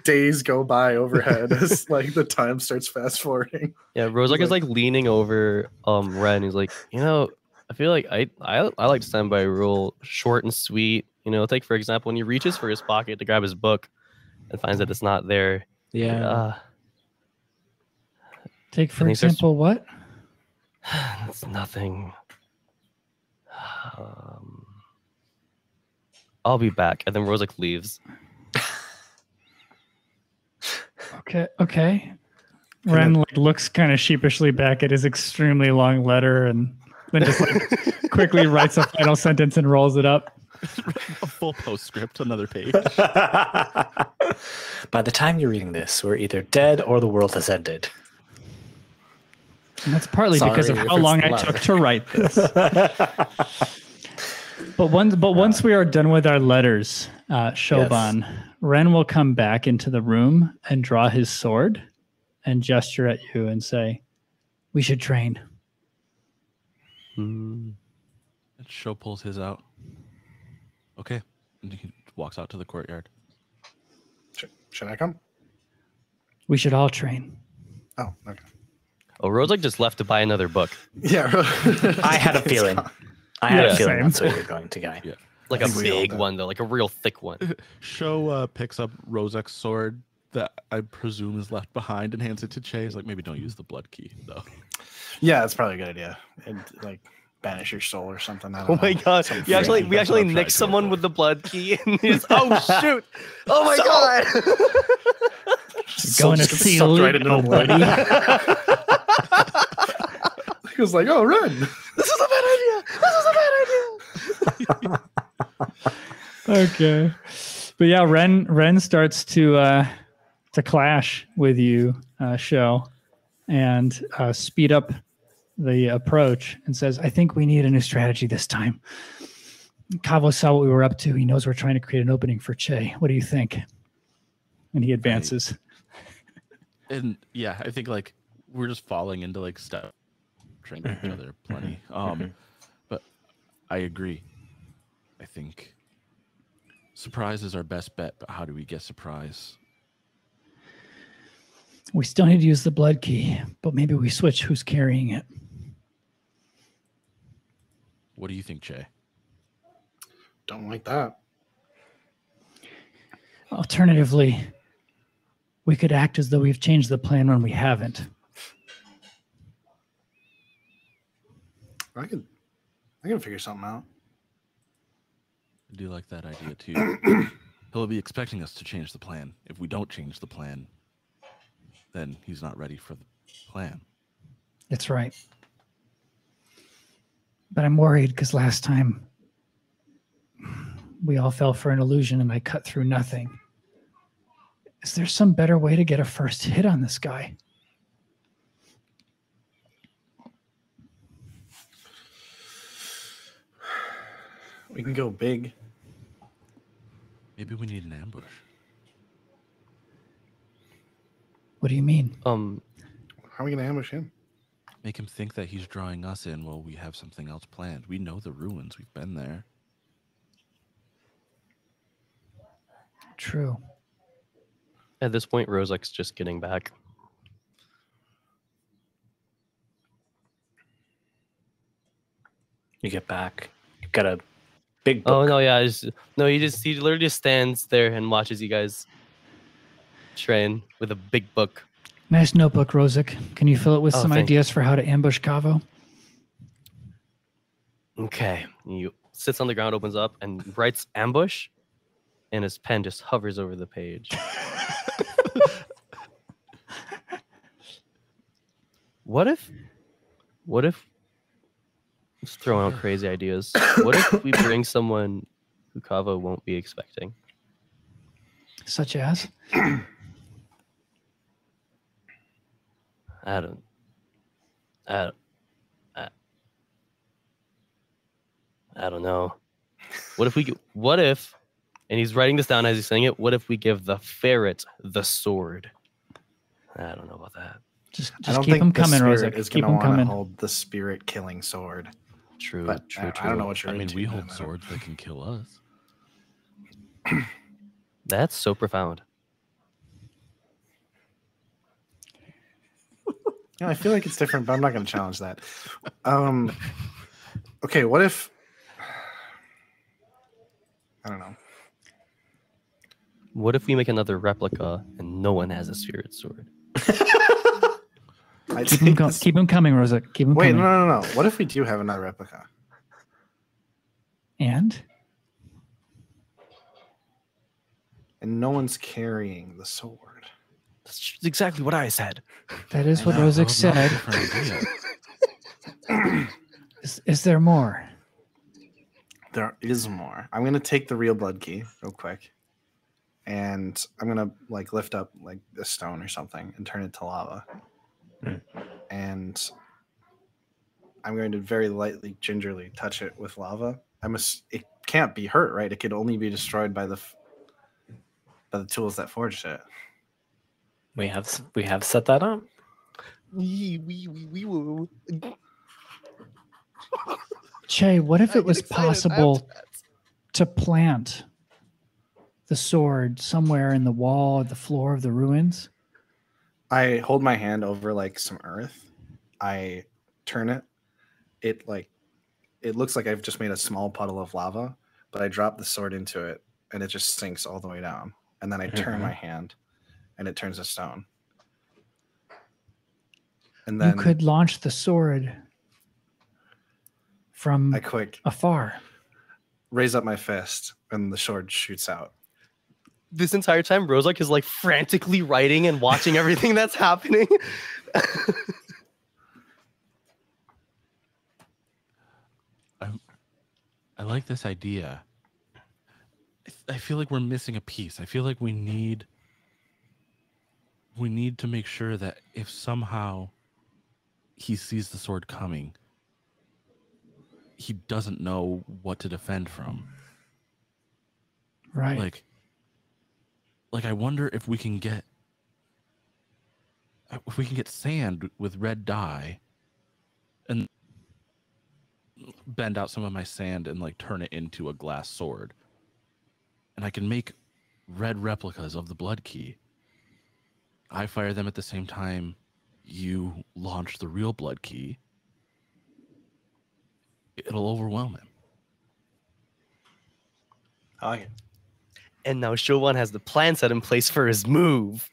days go by overhead as like the time starts fast forwarding. Yeah, Rozek is like leaning over Ren. He's like, I feel like I like to stand by a rule, short and sweet. Take for example when he reaches for his pocket to grab his book and finds that it's not there. Yeah. Take for example what? It's nothing. I'll be back, and then Rozek leaves. Okay. Ren looks kind of sheepishly back at his extremely long letter, and then just quickly writes a final sentence and rolls it up. A full postscript, another page. By the time you're reading this, we're either dead or the world has ended. And that's partly because of how long I took to write this. But once we are done with our letters, Shoban, Ren will come back into the room and draw his sword and gesture at you and say, "We should train." And Sho pulls his out. Okay. And he walks out to the courtyard. Should I come? We should all train. Oh, okay. Oh, Rozek just left to buy another book. Yeah. I had a feeling. That's same. where you're going to go. Yeah. Like a big one, though. Like a real thick one. Sho picks up Rozek's sword that I presume is left behind and hands it to Che. He's like, maybe don't use the blood key, though. Yeah, that's probably a good idea. And like banish your soul or something. I don't Oh know. my god. We actually That's what I've tried nicked to someone avoid. with the blood key. And he's, oh, shoot. Oh my god. Going to see sucked right into the blood. buddy. He was like, "Oh, run!" This is a bad idea. Okay. But yeah, Ren starts to clash with you, Sho. and speed up the approach and says, I think we need a new strategy this time. Kaavo saw what we were up to. He knows we're trying to create an opening for Che. What do you think? And he advances. And yeah, I think like we're just falling into like stuff, trying to each other plenty. But I agree. I think surprise is our best bet, but how do we get surprise? We still need to use the blood key, but maybe we switch who's carrying it. What do you think, Che? Don't like that. Alternatively, we could act as though we've changed the plan when we haven't. I can figure something out. I do like that idea too. He'll be expecting us to change the plan. If we don't change the plan, then he's not ready for the plan. That's right. But I'm worried because last time we all fell for an illusion and I cut through nothing. Is there some better way to get a first hit on this guy? We can go big. Maybe we need an ambush. What do you mean? How are we going to ambush him? Make him think that he's drawing us in while we have something else planned. We know the ruins. We've been there. True. At this point, Rozek's just getting back. You get back. You've got a big book. Oh no, yeah, he literally just stands there and watches you guys train with a big book. Nice notebook, Rozek. Can you fill it with some thank ideas for how to ambush Kaavo? Okay, he sits on the ground, opens up, and writes ambush, and his pen just hovers over the page. What if just throwing out crazy ideas. What if we bring someone who Kaavo won't be expecting? Such as? I don't know. What if, and he's writing this down as he's saying it, what if we give the ferret the sword? I don't know about that. Just I don't keep think them the coming, spirit Rozek. is Keep going to them want to coming. hold the spirit killing sword. True, But true. I don't know what you're I mean, into, we man. hold swords that can kill us. That's so profound. Yeah, I feel like it's different, but I'm not going to challenge that. Okay, what if... I don't know. What if we make another replica and no one has a spirit sword? Keep them coming, Rozek. Keep them Wait, coming. no. What if we do have another replica? And? And no one's carrying the sword. That's exactly what I said. That is what That Rozek was not a said. different idea. Is there more? There is more. I'm going to take the real blood key real quick. And I'm going to like lift up like a stone or something and turn it to lava. And I'm going to very lightly, gingerly touch it with lava. It can't be hurt, right? It could only be destroyed by the tools that forged it. We have set that up. Che, what if it was possible to plant the sword somewhere in the wall or the floor of the ruins? I hold my hand over like some earth. I turn it. It looks like I've just made a small puddle of lava, but I drop the sword into it and it just sinks all the way down. And then I turn my hand and it turns to stone. And then You could launch the sword from I quick afar. raise up my fist and the sword shoots out. This entire time, Rozek is like frantically writing and watching everything that's happening. I like this idea. I feel like we're missing a piece. I feel like we need to make sure that if somehow he sees the sword coming, he doesn't know what to defend from. Right. Like I wonder if we can get sand with red dye and bend out some of my sand and like turn it into a glass sword. And I can make red replicas of the blood key. I fire them at the same time you launch the real blood key. It'll overwhelm him. I like it. And now Showan has the plan set in place for his move.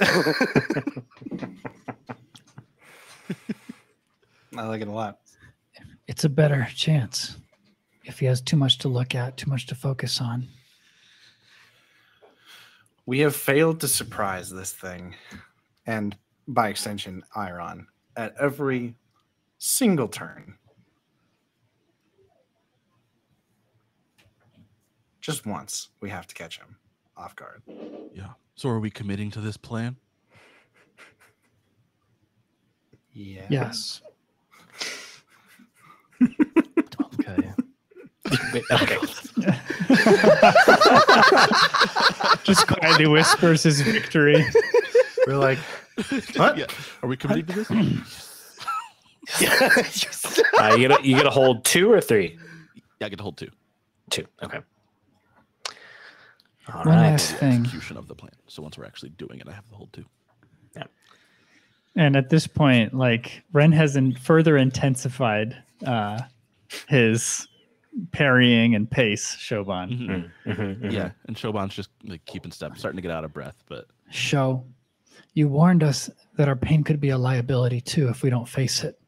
I like it a lot. It's a better chance if he has too much to look at, too much to focus on. We have failed to surprise this thing, and by extension, Iron, at every single turn. Just once, we have to catch him off guard. Yeah. So are we committing to this plan? Yeah. Yes. Okay. Okay. Just quietly whispers his victory. We're like, what? Yeah. Are we committing to this? You get to hold 2 or 3? Yeah, I get to hold 2. 2. Okay. All One right. last thing. Execution of the plan. So once we're actually doing it, I have to hold 2. And at this point, like Ren has further intensified his parrying and pace, Shoban. Yeah, and Shoban's just like keeping step, starting to get out of breath. But Show, you warned us that our pain could be a liability too if we don't face it.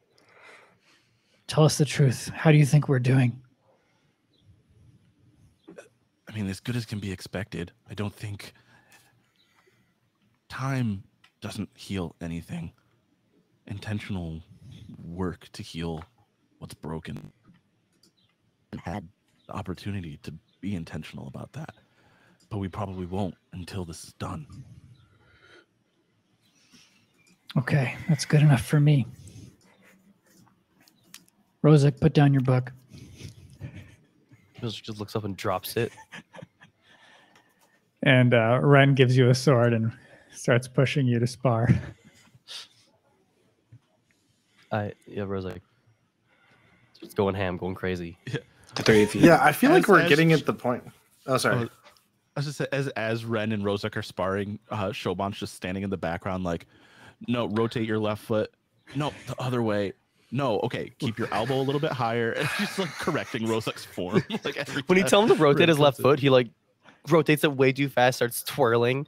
Tell us the truth. How do you think we're doing? I mean, as good as can be expected. I don't think time doesn't heal anything. Intentional work to heal what's broken. And had the opportunity to be intentional about that. But we probably won't until this is done. Okay, that's good enough for me. Rozek, put down your book. Just looks up and drops it. And Ren gives you a sword and starts pushing you to spar. Rose like just going ham, going crazy. The 3 of you. Yeah, I feel like As- we're as- getting at the point. Oh, sorry. I was just saying, as Ren and Rozek are sparring, Shoban's just standing in the background like, no, rotate your left foot. No, the other way. No, okay, keep your elbow a little bit higher. And just like correcting Rozek's form. Like every When you time tell him to rotate Ren his left comes in. foot, he like rotates it way too fast, starts twirling.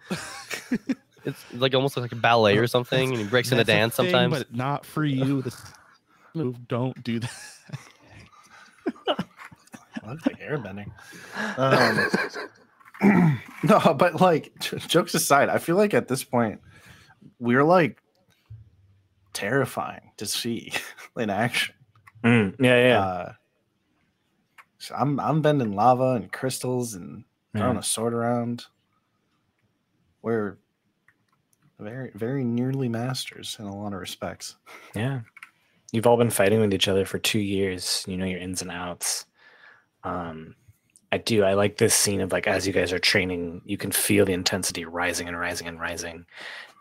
It's like almost like a ballet or something, and he breaks into That's a dance thing, sometimes. but not for you. This move, don't do that. I look like airbending. No, but like jokes aside, I feel like at this point we're like terrifying to see in action. Yeah. So I'm bending lava and crystals and throwing a sword around. We're very, very nearly masters in a lot of respects. Yeah. You've all been fighting with each other for 2 years. You know your ins and outs. I like this scene of like, as you guys are training, you can feel the intensity rising and rising and rising.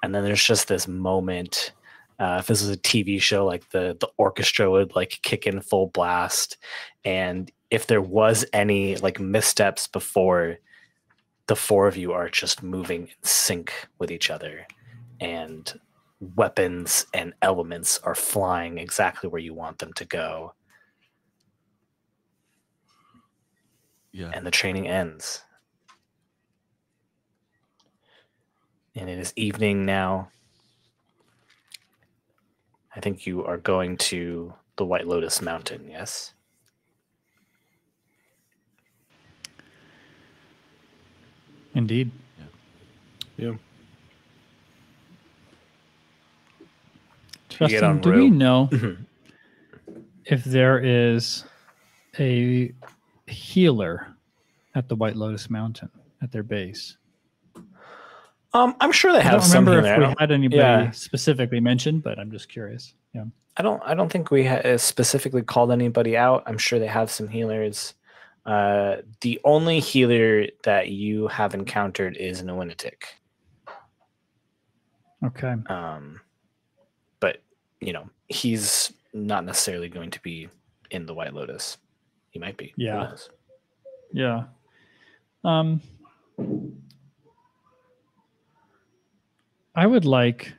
And then there's just this moment. If this was a TV show, like the orchestra would like kick in full blast. And if there was any like missteps before, the 4 of you are just moving in sync with each other. And weapons and elements are flying exactly where you want them to go. Yeah. And the training ends. And it is evening now. I think you are going to the White Lotus Mountain, yes? Indeed. Yeah. You get on Justin, do we rope. know Mhm. if there is a healer at the White Lotus Mountain at their base? I'm sure they I don't have some remember healer. if we had anybody yeah. specifically mentioned, but I'm just curious. Yeah. I don't think we specifically called anybody out. I'm sure they have some healers. The only healer that you have encountered is Nwinitik. Okay. But he's not necessarily going to be in the White Lotus. He might be. Yeah. Who knows? Yeah. I would like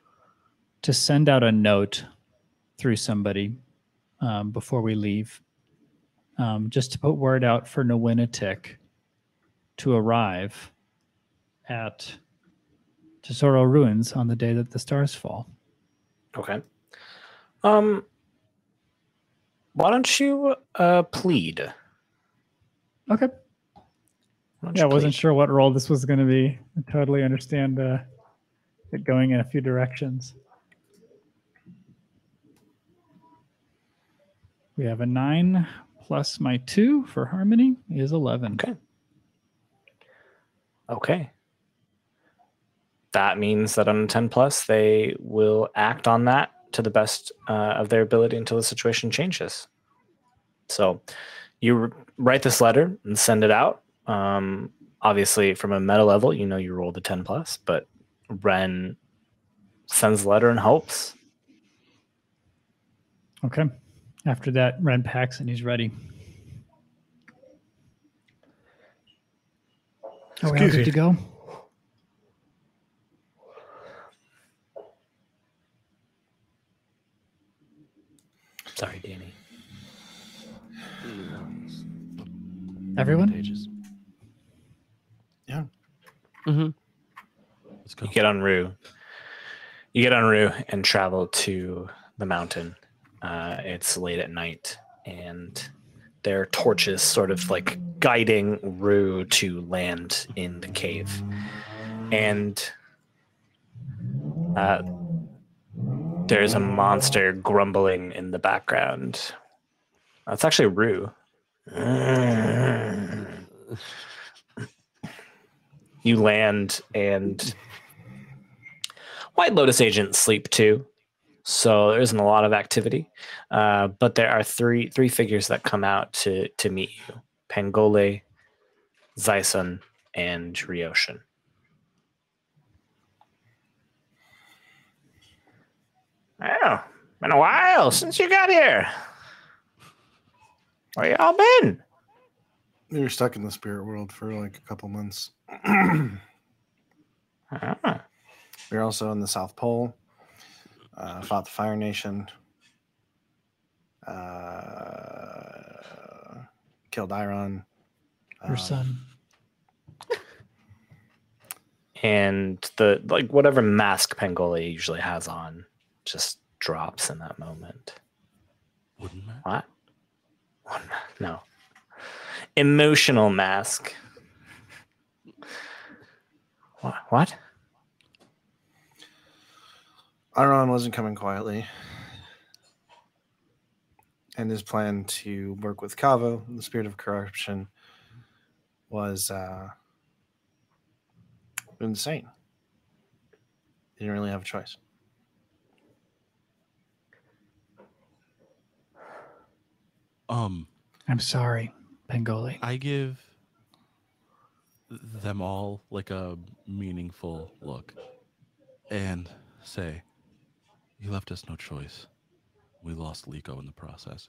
to send out a note through somebody before we leave, just to put word out for Nwinitik to arrive at Tizuro Ruins on the day that the stars fall. Okay. Why don't you plead? Okay. Yeah, I wasn't sure what role this was going to be. I totally understand it going in a few directions. We have a 9 plus my 2 for harmony is 11. Okay. Okay. That means that on a 10 plus, they will act on that to the best of their ability until the situation changes. So you write this letter and send it out. Obviously, from a meta level, you rolled a 10 plus, but Ren sends the letter and hopes. Okay. After that, Ren packs and he's ready. Are we all good to go? Sorry, Danny. Everyone? Pages. Yeah. Mm-hmm. Let's go. You get on Rue. And travel to the mountain. It's late at night, and there are torches sort of like guiding Rue to land in the cave. And there's a monster grumbling in the background. That's actually Rue. You land, and White Lotus agents sleep too, so there isn't a lot of activity. But there are three figures that come out to meet you: Pangole, Zyson, and Ryoshin. Oh, been a while since you got here. Where y'all been? We were stuck in the spirit world for like a couple months. Ah. We were also in the South Pole. Fought the Fire Nation. Killed Iron. Your son. And the whatever mask Pangoli usually has on just drops in that moment. Wooden man? What? No. Emotional mask. What? Iron wasn't coming quietly. And his plan to work with Kaavo, the spirit of corruption, was insane. He didn't really have a choice. I'm sorry, Pangoli. I give them all like a meaningful look and say, you left us no choice. We lost Liko in the process.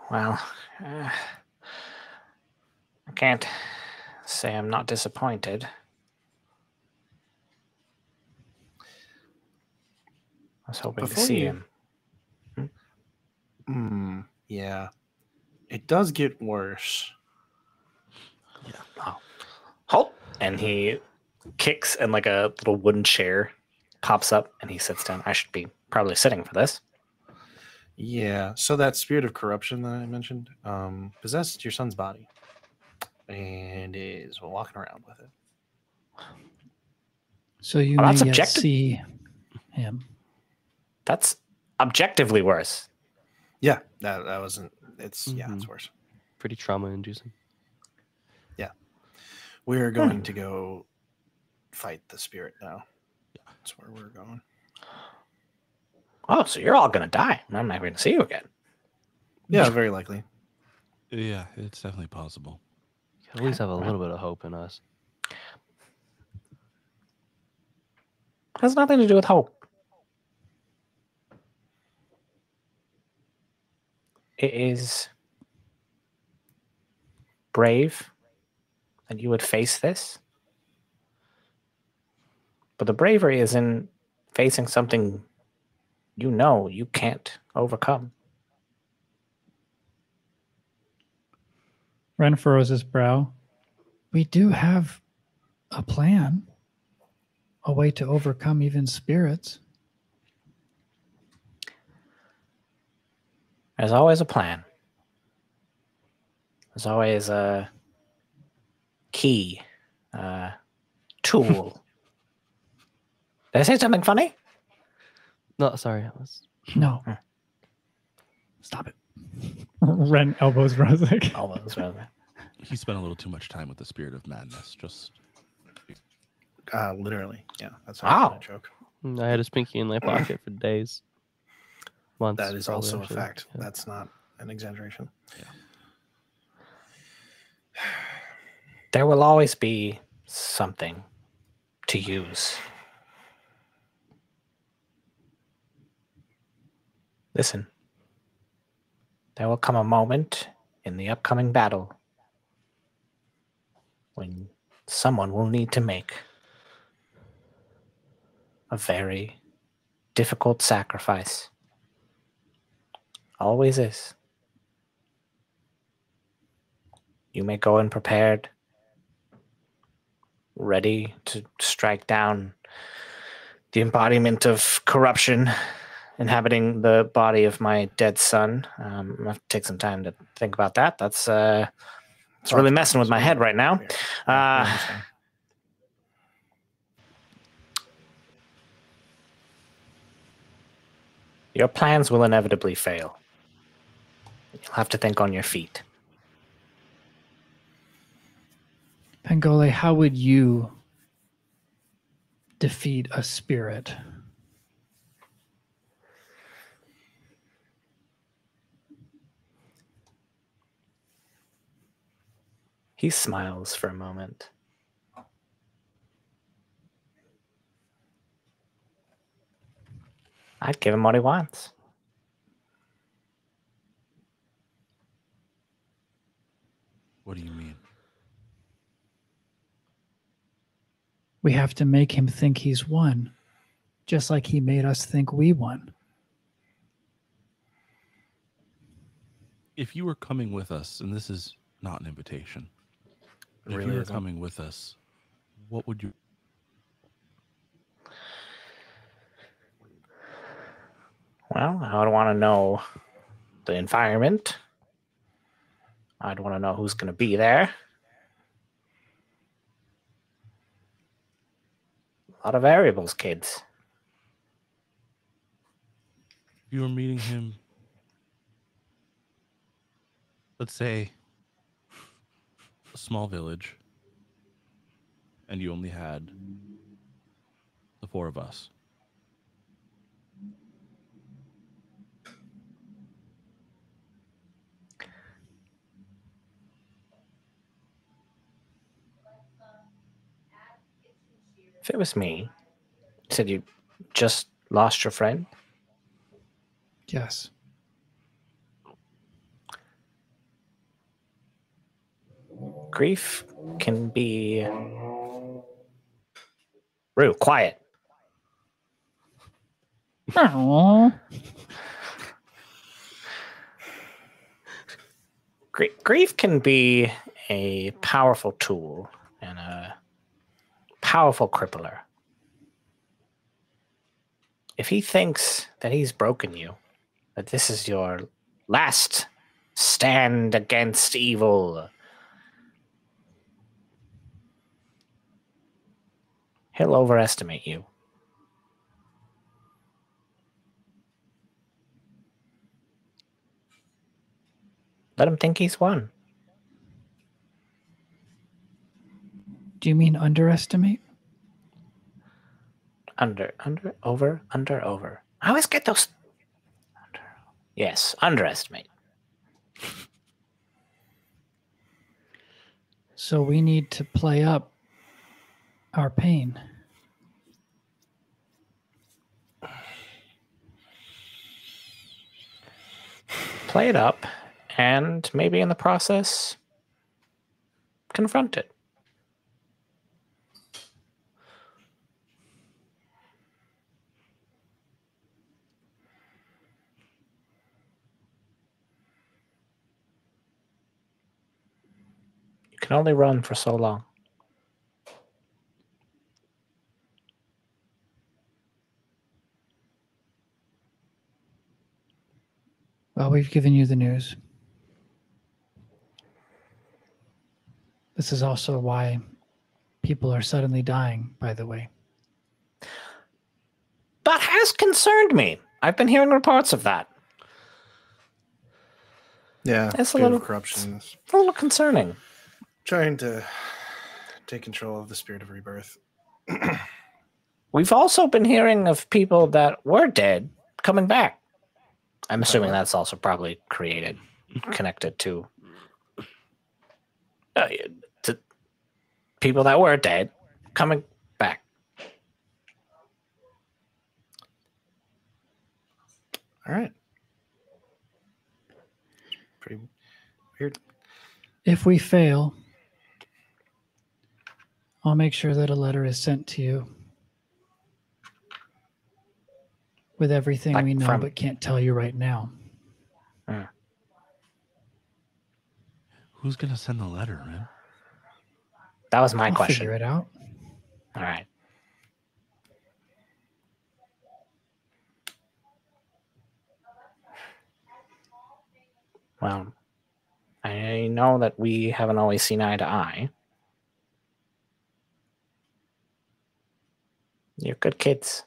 Well, I can't say I'm not disappointed. I was hoping to Before see you- him. Yeah. It does get worse. Halt! And he kicks, and like a little wooden chair pops up, and he sits down. I should be probably sitting for this. Yeah. So that spirit of corruption that I mentioned possessed your son's body and is walking around with it. So you Well, may that's yet objective. see him. That's objectively worse. Yeah, that wasn't. It's yeah, it's worse. Pretty trauma-inducing. We're going to go fight the spirit now. That's where we're going. Oh, so you're all gonna die. I'm never gonna see you again. Yeah, very likely. Yeah, it's definitely possible. At least have a little bit of hope in us. Has nothing to do with hope. It is brave that you would face this. But the bravery is in facing something you know you can't overcome. Ren furrows his brow. We do have a plan, a way to overcome even spirits. There's always a plan. There's always a key, tool. Did I say something funny? No, sorry. I was... No. Stop it. Ren elbows Rosic. Almost. He spent a little too much time with the spirit of madness. Just Literally. Yeah, that's Wow. a joke. I had his pinky in my pocket for days. Months. That is probably, also actually. a fact. Yeah. That's not an exaggeration. There will always be something to use. Listen, there will come a moment in the upcoming battle when someone will need to make a very difficult sacrifice. Always is. You may go in prepared, ready to strike down the embodiment of corruption inhabiting the body of my dead son. I'm gonna have to take some time to think about that. That's it's really messing with my head right now. Your plans will inevitably fail. You'll have to think on your feet. Pangole, how would you defeat a spirit? He smiles for a moment. I'd give him what he wants. what do you mean? We have to make him think he's won, just like he made us think we won. If you were coming with us, and this is not an invitation, but if Really you were isn't. coming with us, what would you? Well, I would want to know the environment. I'd want to know who's going to be there. A lot of variables, kids. If you were meeting him, let's say, a small village, and you only had the four of us. If it was me, you said you just lost your friend. Yes. Grief can be real quiet. Grief can be a powerful tool and a powerful crippler. If he thinks that he's broken you, that this is your last stand against evil, he'll overestimate you. Let him think he's won. Do you mean underestimate? Under, over. I always get those. Yes, underestimate. So we need to play up our pain. Play it up, and maybe in the process, confront it. You can only run for so long. Well, we've given you the news. This is also why people are suddenly dying, by the way. That has concerned me. I've been hearing reports of that. Yeah, It's a bit of little corruption. It's a little concerning. Trying to take control of the spirit of rebirth. We've also been hearing of people that were dead coming back. I'm assuming that's also probably connected to people that were dead coming back. All right. Pretty weird. If we fail, I'll make sure that a letter is sent to you with everything Like we know from- but can't tell you right now. Who's gonna send the letter, man? That was my I'll question. figure it out. All right. Well, I know that we haven't always seen eye to eye. You're good kids.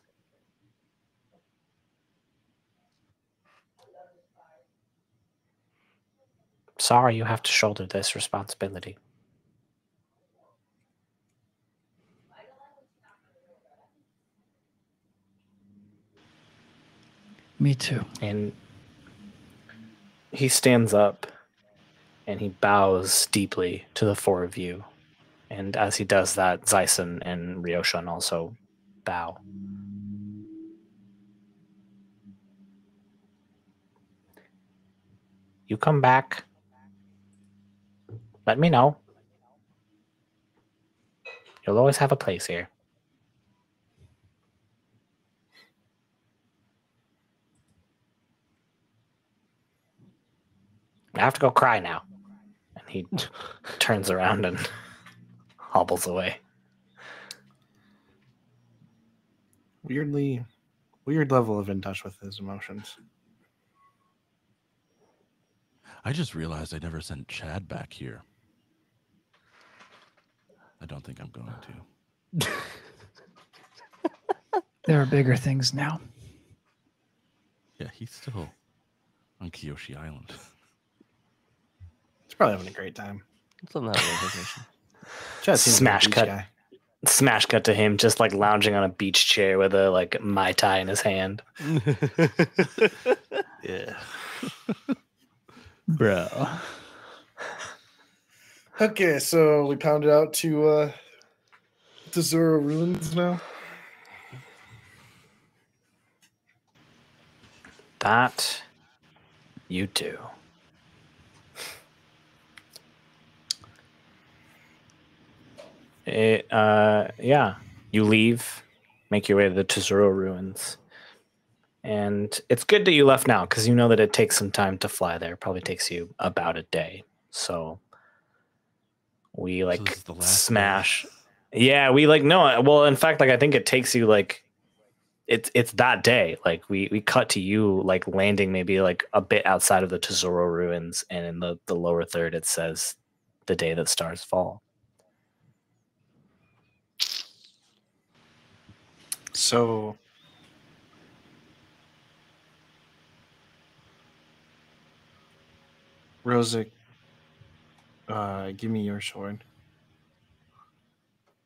Sorry you have to shoulder this responsibility. Me too. And he stands up and he bows deeply to the four of you. And as he does that, Zyson and Ryoshan also bow. You come back. Let me know. You'll always have a place here. I have to go cry now. And he turns around and hobbles away. Weird level of in touch with his emotions. I just realized I never sent Chad back here. I don't think I'm going to. There are bigger things now. Yeah, he's still on Kyoshi Island. He's probably having a great time. It's not that vacation. Chad seems like a Smash beach cut. guy. Smash cut to him just like lounging on a beach chair with a like Mai Tai in his hand. Yeah. Bro. Okay, so we pounded out to Tizuro Ruins now. That you do. Yeah. You leave, make your way to the Tizuro Ruins. And it's good that you left now because you know that it takes some time to fly there. It probably takes you about a day. So we like this is the last smash. Yeah, we like no. Well, in fact, like I think it takes you like it's that day. Like we cut to you like landing maybe like a bit outside of the Tizuro Ruins, and in the lower third it says the day that stars fall. So Rosic, give me your sword.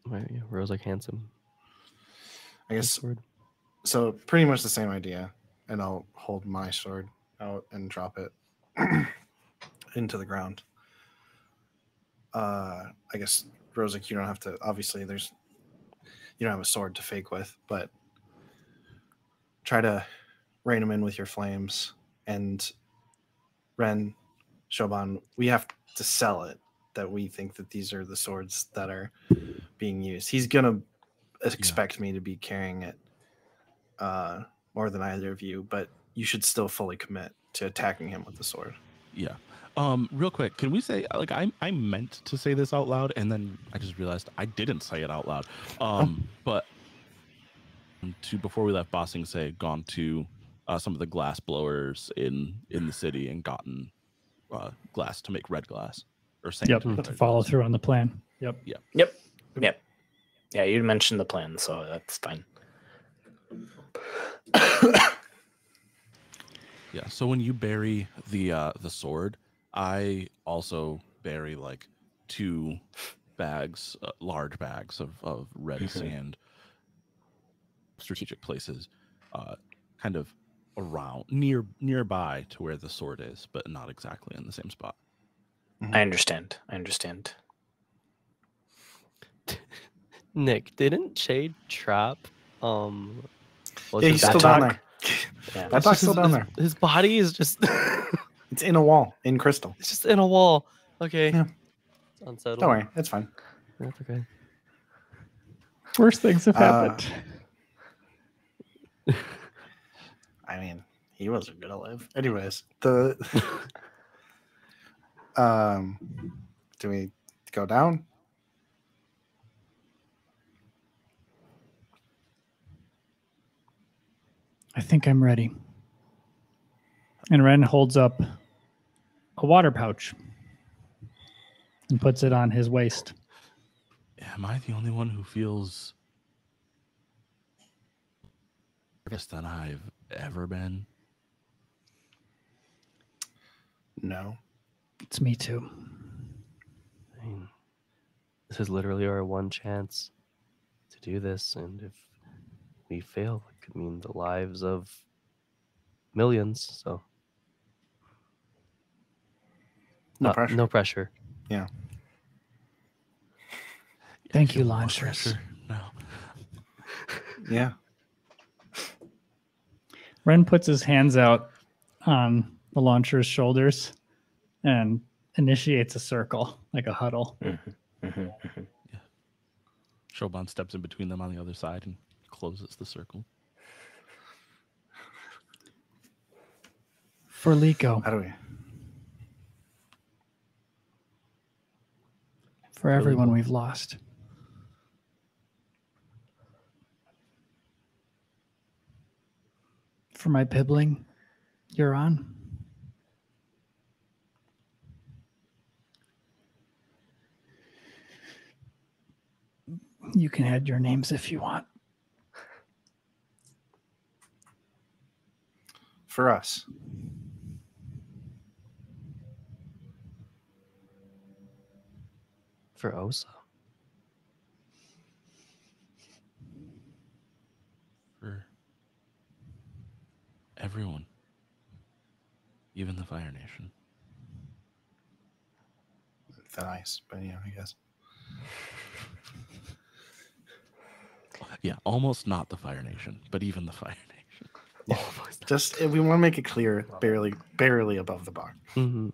Right, yeah, Rose like handsome. I guess Sword. so. Pretty much the same idea, and I'll hold my sword out and drop it into the ground. I guess Rosic, you don't have to. Obviously, you don't have a sword to fake with, but try to rein them in with your flames. And Ren, Shoban, we have to sell it that we think that these are the swords that are being used. He's gonna expect me to be carrying it more than either of you, but you should still fully commit to attacking him with the sword. Yeah. Real quick, can we say, like, I meant to say this out loud, and then I just realized I didn't say it out loud. But before we left, Bossing say gone to some of the glass blowers in the city and gotten glass to make red glass or sand. Yep, to make to red follow glass. through on the plan. Yep. Yep. Yeah, you mentioned the plan, so that's fine. Yeah. So when you bury the sword, I also bury like 2 bags, large bags of red sand, strategic places, kind of around nearby to where the sword is, but not exactly in the same spot. I understand. Nick, didn't Shade trap? Yeah, he's still that down talk? there. Yeah. That box still down there. His body is just It's in a wall in crystal. it's just in a wall. Okay. Yeah. It's unsettling. Don't worry, it's fine. That's okay. Worst things have happened. I mean, he wasn't gonna live. Anyways, do we go down? I think I'm ready. And Ren holds up a water pouch and puts it on his waist. Am I the only one who feels nervous than I've ever been? No. It's me too. I mean, this is literally our one chance to do this, and if we fail, it could mean the lives of millions. So No pressure. No pressure. Yeah. Thank you, Feel more Launchers. pressure No. Yeah. Ren puts his hands out on the Launcher's shoulders and initiates a circle, like a huddle. Shoban steps in between them on the other side and closes the circle. For Liko, How do we? for everyone we've lost. For my pibbling, you're on. You can add your names if you want. For us. For Osa. For everyone. Even the Fire Nation. Nice, but yeah, I guess. Yeah, almost not the Fire Nation, but even the Fire Nation. Yeah. Just we want to make it clear, barely above the bar. Mm-hmm.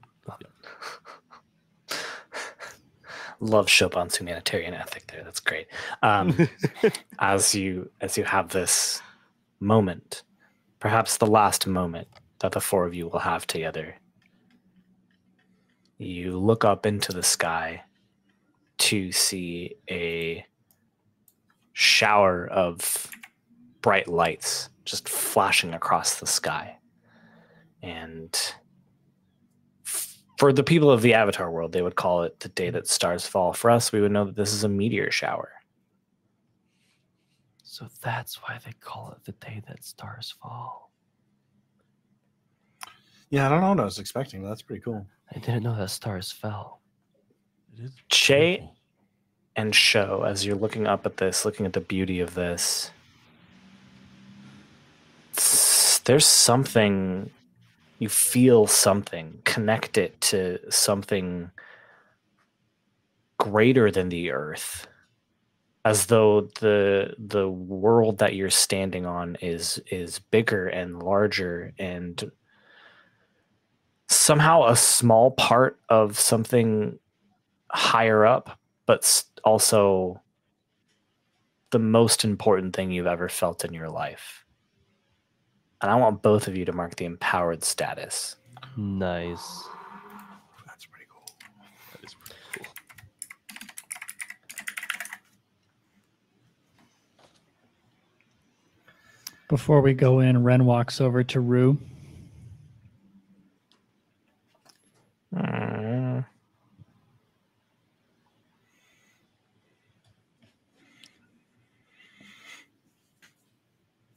Love Chopin's humanitarian ethic there. That's great. As you have this moment, perhaps the last moment that the 4 of you will have together, you look up into the sky to see a shower of bright lights just flashing across the sky. And for the people of the Avatar world, they would call it the day that stars fall. For us, we would know that this is a meteor shower. So that's why they call it the day that stars fall. Yeah, I don't know what I was expecting. But that's pretty cool. I didn't know that stars fell. It is Che beautiful. and Show, as you're looking up at this, looking at the beauty of this, there's something, you feel something, connect it to something greater than the earth, as though the world that you're standing on is bigger and larger and somehow a small part of something higher up, but also the most important thing you've ever felt in your life. And I want both of you to mark the empowered status. Nice. That's pretty cool. That is pretty cool. Before we go in, Ren walks over to Rue.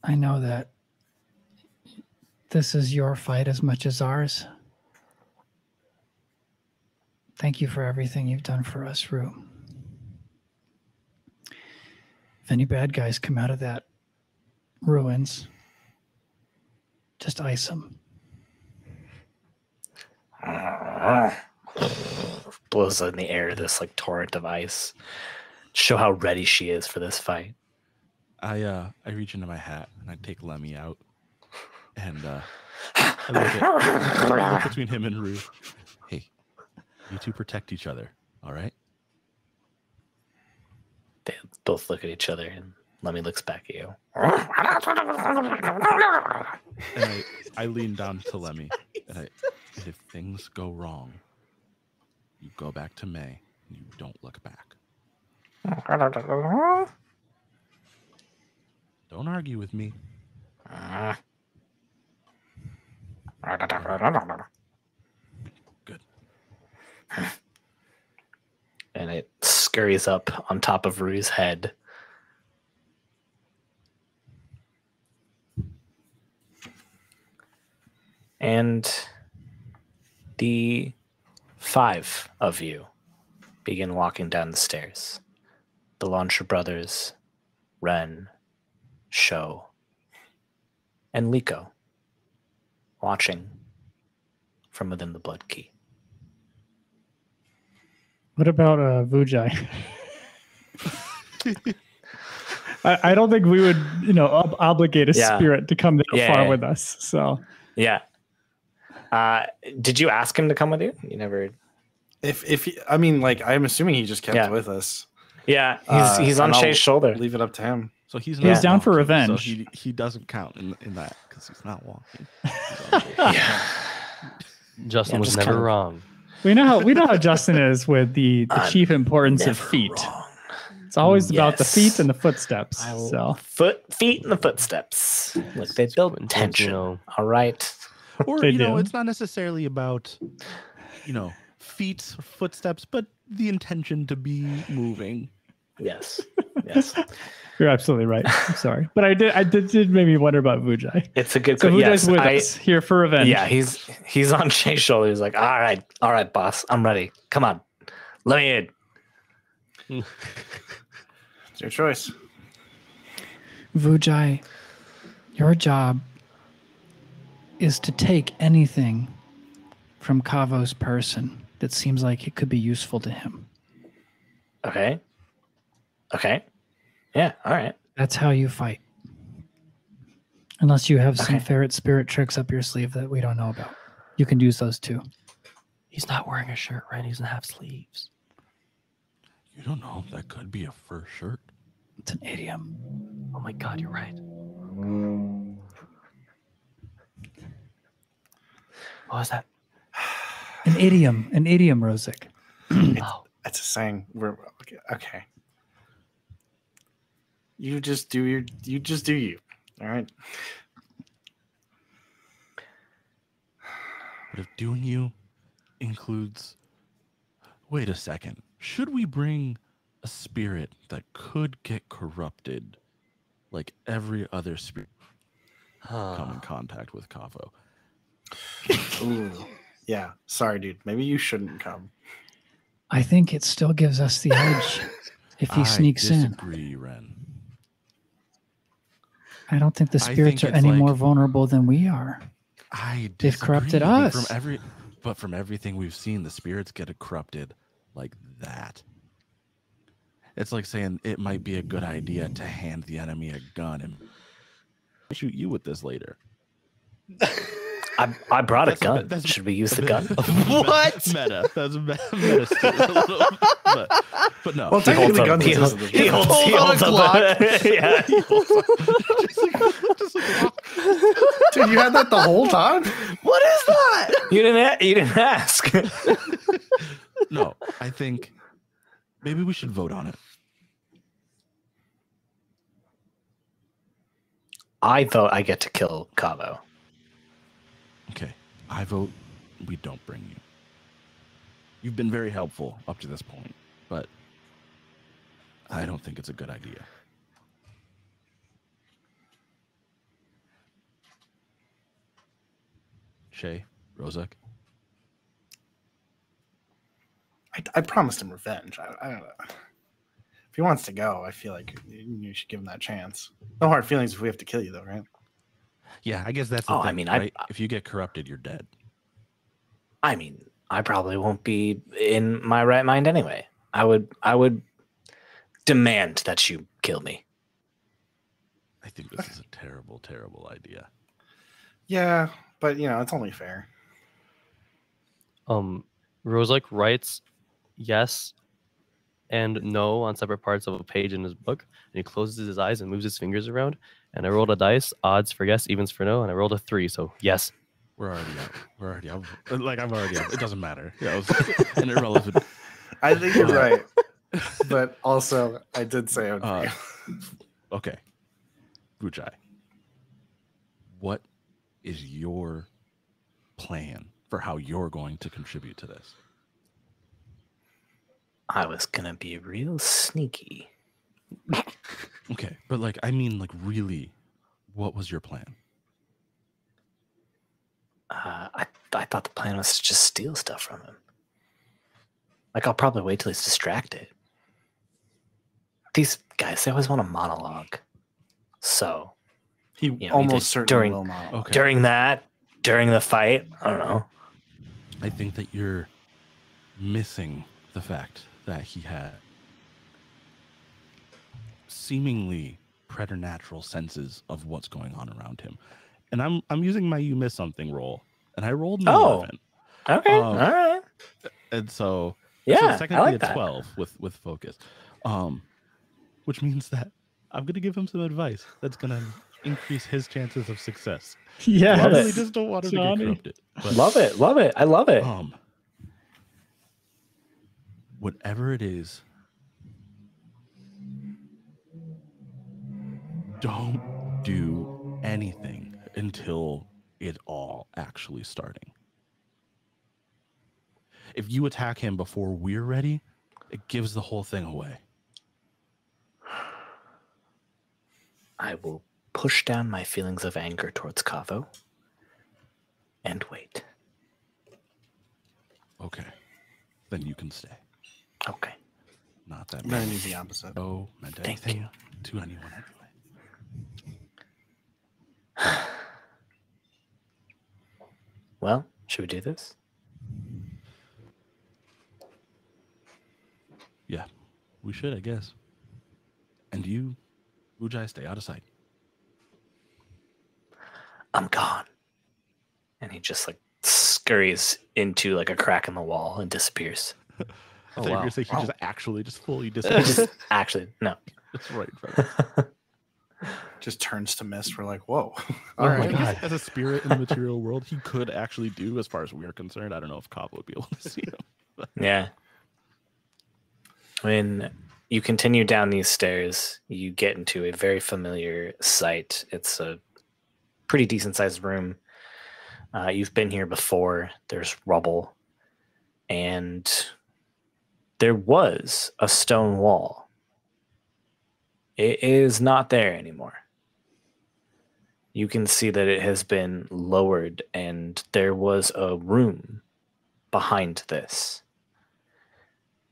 I know that this is your fight as much as ours. Thank you for everything you've done for us, Rue. If any bad guys come out of that ruins, just ice them. Blows in the air this like torrent of ice. Show how ready she is for this fight. I reach into my hat and I take Lemmy out, and I look between him and Rue. Hey, you two protect each other, all right? They both look at each other, and Lemmy looks back at you. And I lean down to Lemmy, and if things go wrong, you go back to May, and you don't look back. Don't argue with me. Good. And it scurries up on top of Rue's head. And the 5 of you begin walking down the stairs. The Launcher brothers, Ren, Show, and Liko, watching from within the blood key. What about Vujai? I don't think we would, obligate a spirit to come that far with us. So yeah. Did you ask him to come with you? You never. I'm assuming he just kept with us. Yeah, he's on Shay's shoulder. Leave it up to him. So he's down for walking, revenge. So he doesn't count in that because he's not walking. Yeah. Justin was never wrong. We know how Justin is with the chief importance of feet. Wrong. It's always about the feet and the footsteps. Feet and the footsteps. Look, they build tension. All right. Or They it's not necessarily about feet or footsteps, but the intention to be moving. Yes. You're absolutely right. I'm sorry, but I did make me wonder about Vujai. It's a good. So Vujai's with us here for revenge. Yeah, he's on Shay's shoulder. He's like, all right, boss, I'm ready. Come on, let me in. It's your choice. Vujai, your job is to take anything from Kaavo's person that seems like it could be useful to him. Okay. Yeah, all right. That's how you fight. Unless you have some ferret spirit tricks up your sleeve that we don't know about. You can use those too. He's not wearing a shirt, right? He doesn't have sleeves. You don't know. That could be a fur shirt. It's an idiom. Oh my God, you're right. What was that? An idiom, Rosic. It's a saying. We're okay. You just do you. All right. But if doing you includes, wait a second, should we bring a spirit that could get corrupted like every other spirit come in contact with Kaavo? Ooh. Yeah. Sorry, dude. Maybe you shouldn't come. I think it still gives us the edge if he sneaks in. I disagree, Ren. I don't think the spirits are any more vulnerable than we are. They've corrupted us. From everything we've seen, the spirits get corrupted like that. It's like saying it might be a good idea to hand the enemy a gun and shoot you with this later. I brought a gun. Should we use the gun? What? Meta. That's meta. But no. Well, technically, the gun he holds a Glock. Yeah. Dude, you had that the whole time? What is that? You didn't ask. No, I think maybe we should vote on it. I vote I get to kill Kaavo. Okay, I vote we don't bring you. You've been very helpful up to this point, but I don't think it's a good idea. Shay, Rozek? I promised him revenge. I don't know. If he wants to go, I feel like you should give him that chance. No hard feelings if we have to kill you, though, right? Yeah, I guess that's the thing, I mean, right? If you get corrupted, you're dead. I mean, I probably won't be in my right mind anyway. I would demand that you kill me. I think this is a terrible, terrible idea. Yeah, but it's only fair. Rozek writes yes and no on separate parts of a page in his book, and he closes his eyes and moves his fingers around. And I rolled a dice, odds for yes, evens for no, and I rolled a 3, so yes. We're already out. I'm already out. It doesn't matter. Yeah, it was an irrelevant. I think you're right, but also I did say okay. Okay, Bujai, what is your plan for how you're going to contribute to this? I was gonna be real sneaky. Okay, but really, what was your plan? I thought the plan was to just steal stuff from him. I'll probably wait till he's distracted. These guys, they always want a monologue. So He almost certainly will not. Okay. During the fight, I don't know. I think that you're missing the fact that he had seemingly preternatural senses of what's going on around him. And I'm using my you miss something roll, and I rolled an 11. Okay, all right. And so technically I like it's that. 12 with focus, which means that I'm gonna give him some advice that's gonna increase his chances of success. Yeah, I really just don't want him to Johnny. get corrupted. But, Love it. I love it. Whatever it is, don't do anything until it all actually starting. If you attack him before we're ready, it gives the whole thing away. I will push down my feelings of anger towards Kaavo and wait. Okay, then you can stay. Okay. Not that I'm gonna do meant the opposite. no meant Thank anything you. to anyone anyway. Well, should we do this? Yeah, we should, I guess. And you, Ujai, stay out of sight. I'm gone. And he just scurries into a crack in the wall and disappears. I thought you were gonna say he just actually just fully Just disappeared. actually, no. That's right in front of us. Just turns to mist. We're like, whoa. Oh my right. god! As a spirit in the material world, he could actually do, as far as we are concerned. I don't know if Kaavo would be able to see him. Yeah. When you continue down these stairs, you get into a very familiar sight. It's a pretty decent sized room. You've been here before. There's rubble. And there was a stone wall. It is not there anymore. you can see that it has been lowered, and there was a room behind this.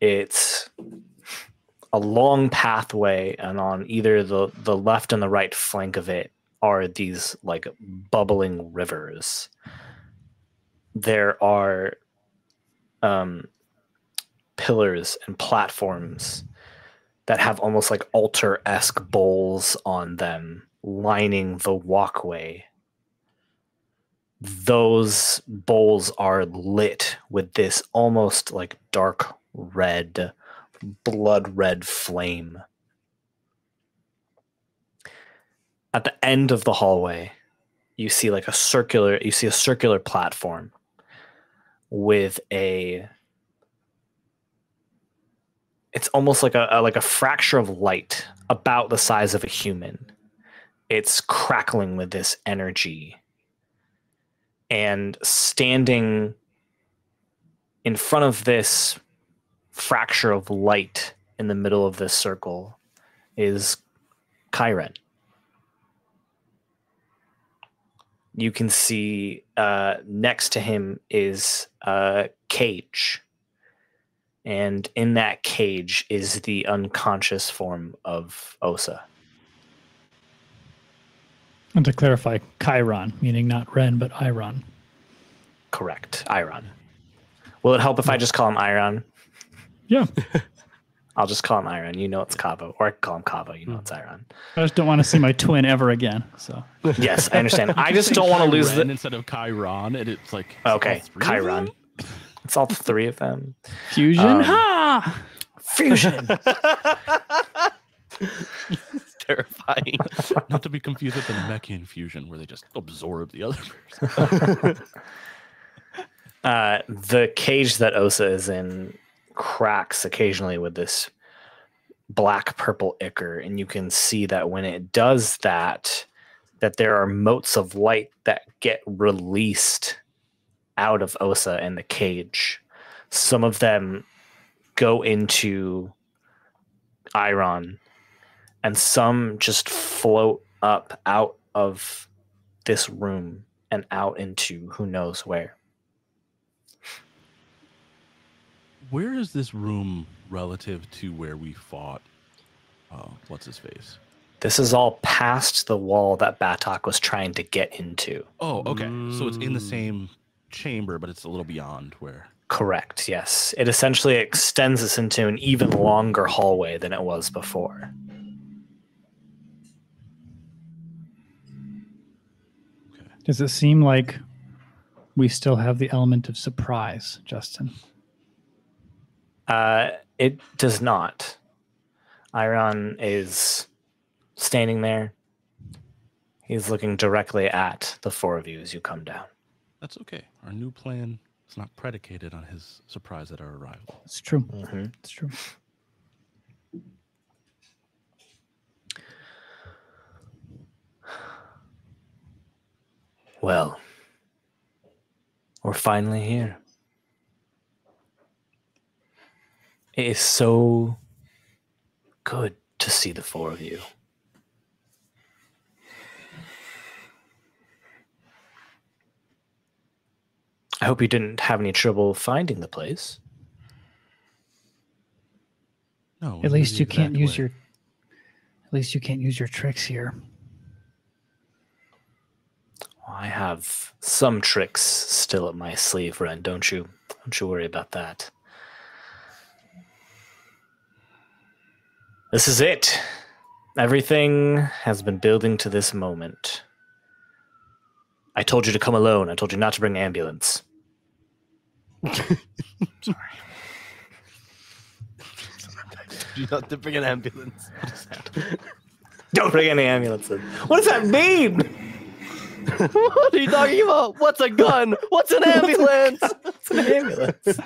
It's a long pathway, and on either the left and the right flank of it are these like bubbling rivers. There are pillars and platforms that have almost like altar-esque bowls on them lining the walkway. Those bowls are lit with this almost like dark red, blood red flame. At the end of the hallway, you see a circular platform with it's almost like a fracture of light about the size of a human. It's crackling with this energy. And standing in front of this fracture of light in the middle of this circle is Chiron. You can see next to him is a cage. And in that cage is the unconscious form of Osa. And to clarify, Chiron, meaning not Ren, but Iron. Correct. Iron. Will it help if I just call him Iron? Yeah. I'll just call him Iron. You know it's Kaavo. Or I can call him Kaavo. You know it's Iron. I just don't want to see my twin ever again. So Yes, I understand. I just don't want to lose Chiron instead of Chiron, and it's like Okay, Chiron. It's all three of them. fusion. Ha! Fusion. It's terrifying. Not to be confused with the Namekian fusion, where they just absorb the other person. The cage that Osa is in cracks occasionally with this black purple ichor, and you can see that when it does that there are motes of light that get released out of Osa and the cage. Some of them go into Iron, and some just float up out of this room and out into who knows where. Where is this room relative to where we fought? What's his face? This is all past the wall that Batok was trying to get into. Oh, okay. So it's in the same chamber, but it's a little beyond where. Correct, yes. It essentially extends us into an even longer hallway than it was before. Okay. Does it seem like we still have the element of surprise, Justin? It does not. Iron is standing there. He's looking directly at the four of you as you come down. That's okay. Our new plan is not predicated on his surprise at our arrival. It's true. Mm-hmm. It's true. Well, we're finally here. It is so good to see the four of you. I hope you didn't have any trouble finding the place. No. At least you can't use your. At least you can't use your tricks here. I have some tricks still up my sleeve, Ren. Don't you worry about that. This is it. Everything has been building to this moment. I told you to come alone. I told you not to bring an ambulance. Sorry. You not to bring an ambulance. Don't bring any ambulances. What does that mean? What are you talking about? What's a gun? What's an ambulance? What's an ambulance?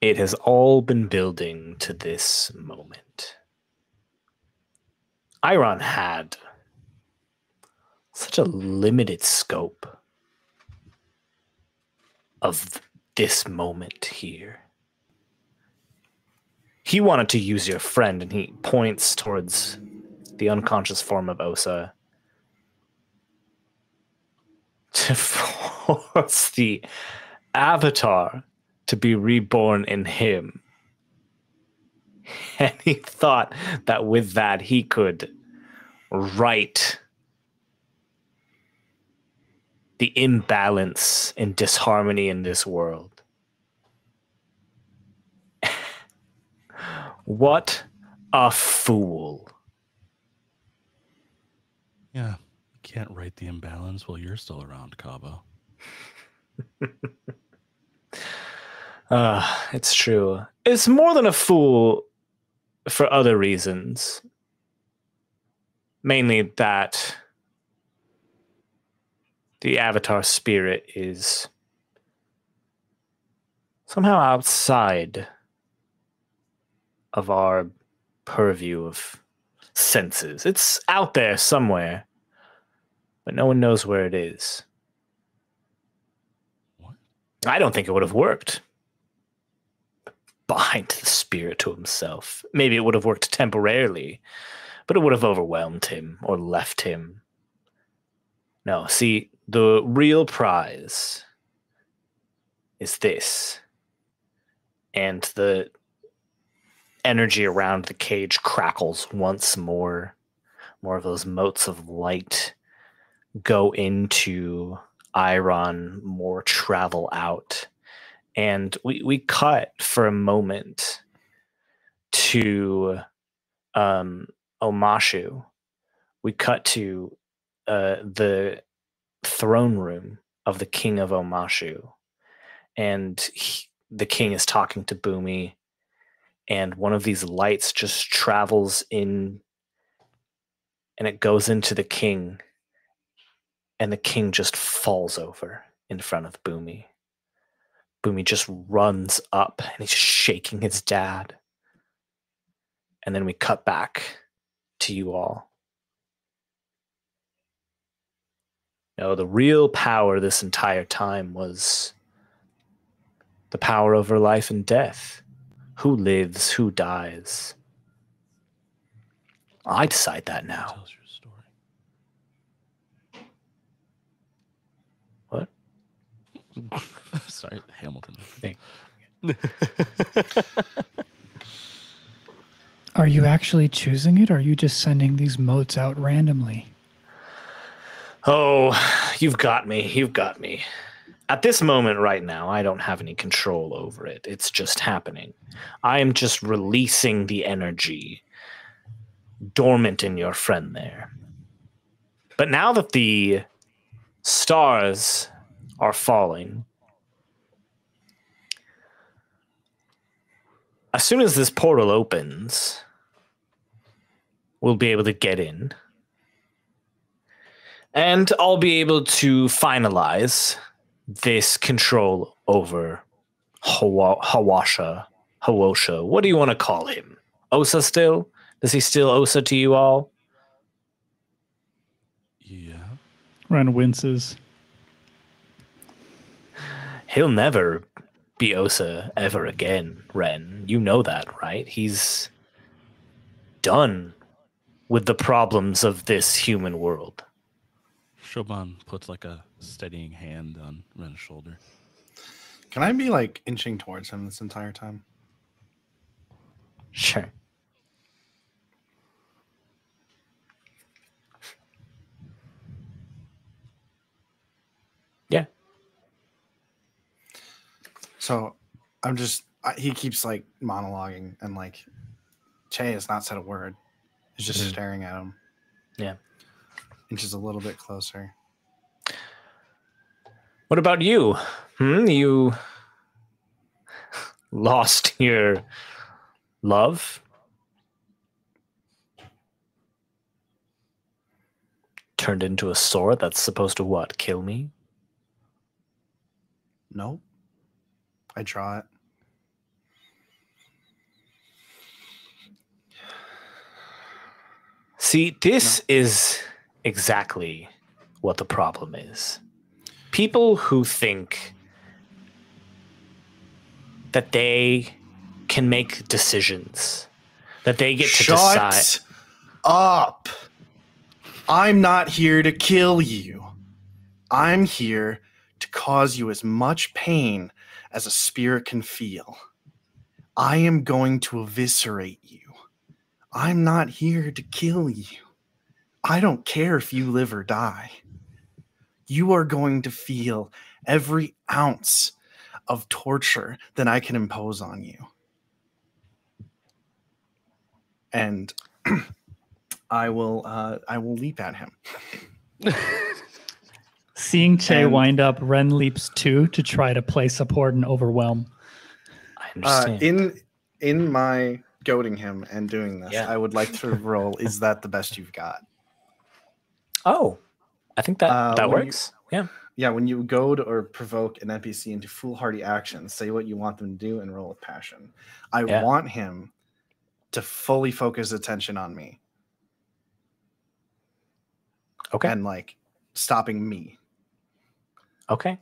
It has all been building to this moment. Iron had such a limited scope of this moment here. He wanted to use your friend, and he points towards the unconscious form of Osa, to force the avatar to be reborn in him. And he thought that with that he could right the imbalance and disharmony in this world. What a fool. Yeah, you can't right the imbalance while you're still around, Kaavo. It's true. It's more than a fool for other reasons. Mainly that the Avatar spirit is somehow outside of our purview of senses. It's out there somewhere, but no one knows where it is. What? I don't think it would have worked. Bind the spirit to himself. Maybe it would have worked temporarily, but it would have overwhelmed him or left him. No, see, the real prize is this. And the energy around the cage crackles once more. More of those motes of light go into Iron, more travel out. And we cut for a moment to Omashu. We cut to the throne room of the king of Omashu. And the king is talking to Boomy. And one of these lights just travels in and it goes into the king. And the king just falls over in front of Boomy. Boomy just runs up and he's shaking his dad. And then we cut back to you all. No, the real power this entire time was the power over life and death. Who lives, who dies. I decide that now. Tells your story. What? Sorry, Hamilton. Are you actually choosing it, or are you just sending these motes out randomly? Oh, you've got me. You've got me. At this moment right now, I don't have any control over it. It's just happening. I am just releasing the energy dormant in your friend there. But now that the stars are falling, as soon as this portal opens, we'll be able to get in. And I'll be able to finalize this control over Hawosha. What do you want to call him? Osa still? Does he still Osa to you all? Yeah. Ren winces. He'll never be Osa ever again, Ren. You know that, right? He's done with the problems of this human world. Shoban puts like a steadying hand on Ren's shoulder. Can I be like inching towards him this entire time? Sure. Yeah. So I'm just, he keeps like monologuing and like Che has not said a word. He's just staring at him. Yeah. Inches a little bit closer. What about you? You lost your love? Turned into a sword that's supposed to what? Kill me? Nope. I draw it. See, this is exactly what the problem is. People who think that they can make decisions, that they get to decide. up. I'm not here to kill you. I'm here to cause you as much pain as a spirit can feel. I am going to eviscerate you. I'm not here to kill you. I don't care if you live or die. You are going to feel every ounce of torture that I can impose on you. And I will leap at him. Seeing Che And- wind up, Ren leaps too to try to play support and overwhelm. I understand. In my goading him and doing this, Yeah. I would like to roll. Is that the best you've got? Oh, I think that when works. Yeah. Yeah, when you goad or provoke an NPC into foolhardy actions, say what you want them to do and roll with passion. I Yeah. want him to fully focus attention on me Okay. and like stopping me Okay.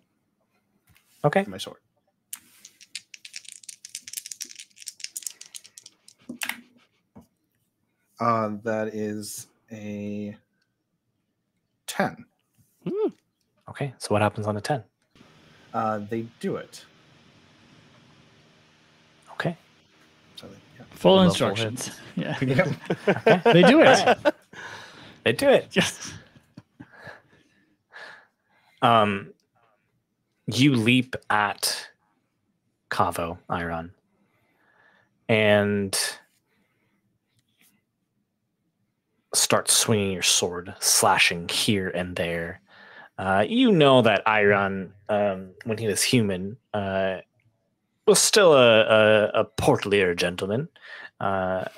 Okay. with my sword. That is a 10. Okay. So what happens on a 10? They do it. Okay. So yeah. Full Level instructions. Yeah. Yep. They do it. They do it. Yes. You leap at Kaavo, Iron, and start swinging your sword, slashing here and there. You know that Iron, when he was human, was still a portlier gentleman. Now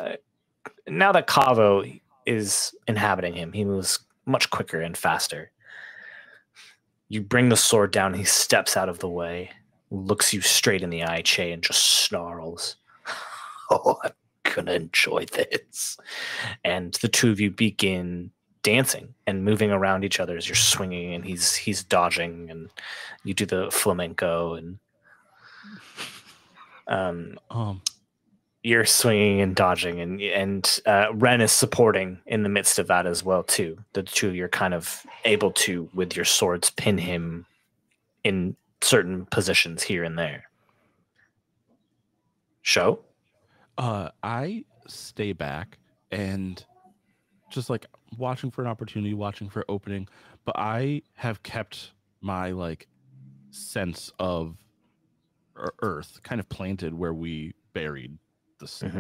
that Kaavo is inhabiting him, he moves much quicker and faster. You bring the sword down, he steps out of the way, looks you straight in the eye, Che, and just snarls. Oh, I'm gonna enjoy this. And the two of you begin dancing and moving around each other as you're swinging, and he's dodging, and you do the flamenco, and you're swinging and dodging, and Ren is supporting in the midst of that as well too. The two of you are kind of able to, with your swords, pin him in certain positions here and there. Show? I stay back and just like watching for an opportunity, watching for opening, but I have kept my like sense of earth kind of planted where we buried the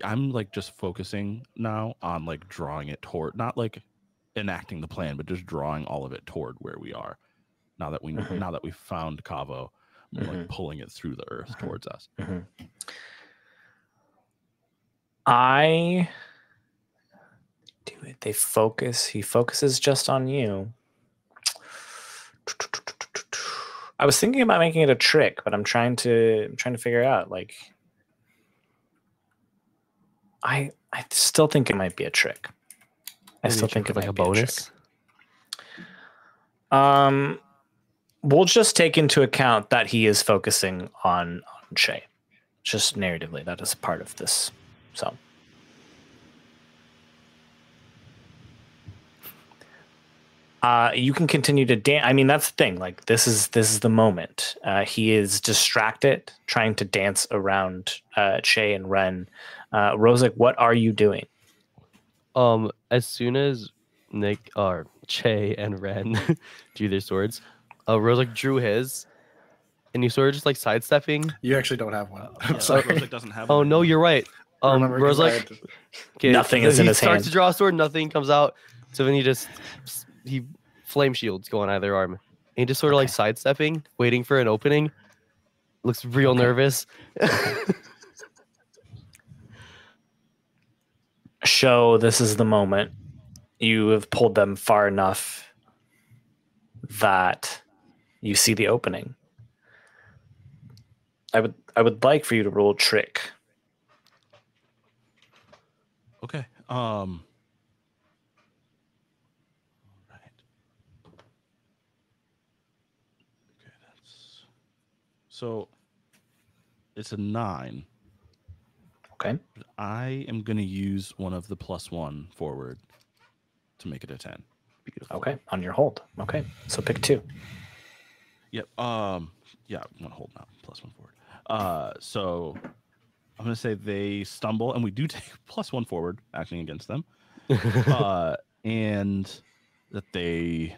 I'm like just focusing now on like drawing it toward, not like enacting the plan, but just drawing all of it toward where we are. Now that we found Kaavo, like pulling it through the earth towards us. I do it. They focus. He focuses just on you. I was thinking about making it a trick, but I'm trying to figure out. Like, I still think it might be a trick. I still think it like might a be bonus. A trick. We'll just take into account that he is focusing on Che. Just narratively, that is part of this. So. You can continue to dance. I mean, that's the thing. Like, this is the moment. He is distracted, trying to dance around Che and Ren. Rosic, what are you doing? As soon as Nick or Che and Ren drew their swords, Rosic drew his, and you sort of just like sidestepping. You actually don't have one. I'm Yeah, sorry. Rosic doesn't have Oh one. no, you're right. Remember, 'cause I Rosic, had to- okay, Nothing so is in he his starts hand. to draw a sword, nothing comes out. So then he flame shields go on either arm. And he just sort of like sidestepping, waiting for an opening. Looks real nervous. Show, this is the moment. You have pulled them far enough that you see the opening. I would like for you to roll trick. Okay. Right. Okay, that's so it's a 9. Okay. I am going to use one of the +1 forward to make it a 10. Beautiful. Okay. On your hold. Okay. So pick 2. Yep. Yeah, one hold now, +1 forward. So I'm gonna say they stumble, and we do take +1 forward acting against them. And that they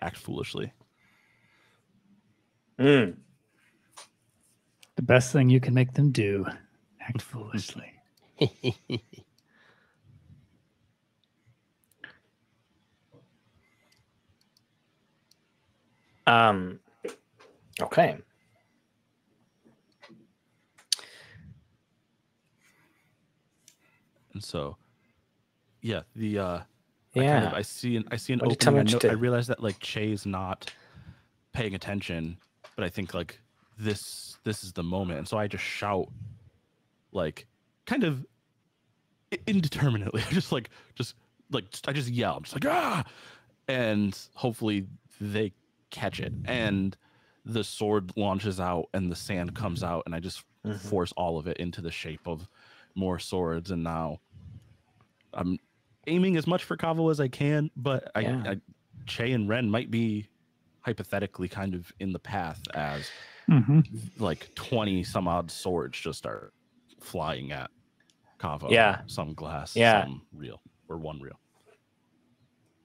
act foolishly. Mm. The best thing you can make them do, act foolishly. Okay. And so, yeah, the Yeah. I see an Why don't you opening. tell me I, what you know, did? I realize that like Che's not paying attention, but I think like this is the moment, and so I just shout, like, kind of indeterminately. I just yell. I'm just like, ah, and hopefully they catch it, and the sword launches out, and the sand comes out, and I just force all of it into the shape of more swords, and now I'm aiming as much for Kaavo as I can, but I Che and Ren might be hypothetically kind of in the path as like 20 some odd swords just start flying at Kaavo. Yeah. Some glass, Yeah. some real, or one real.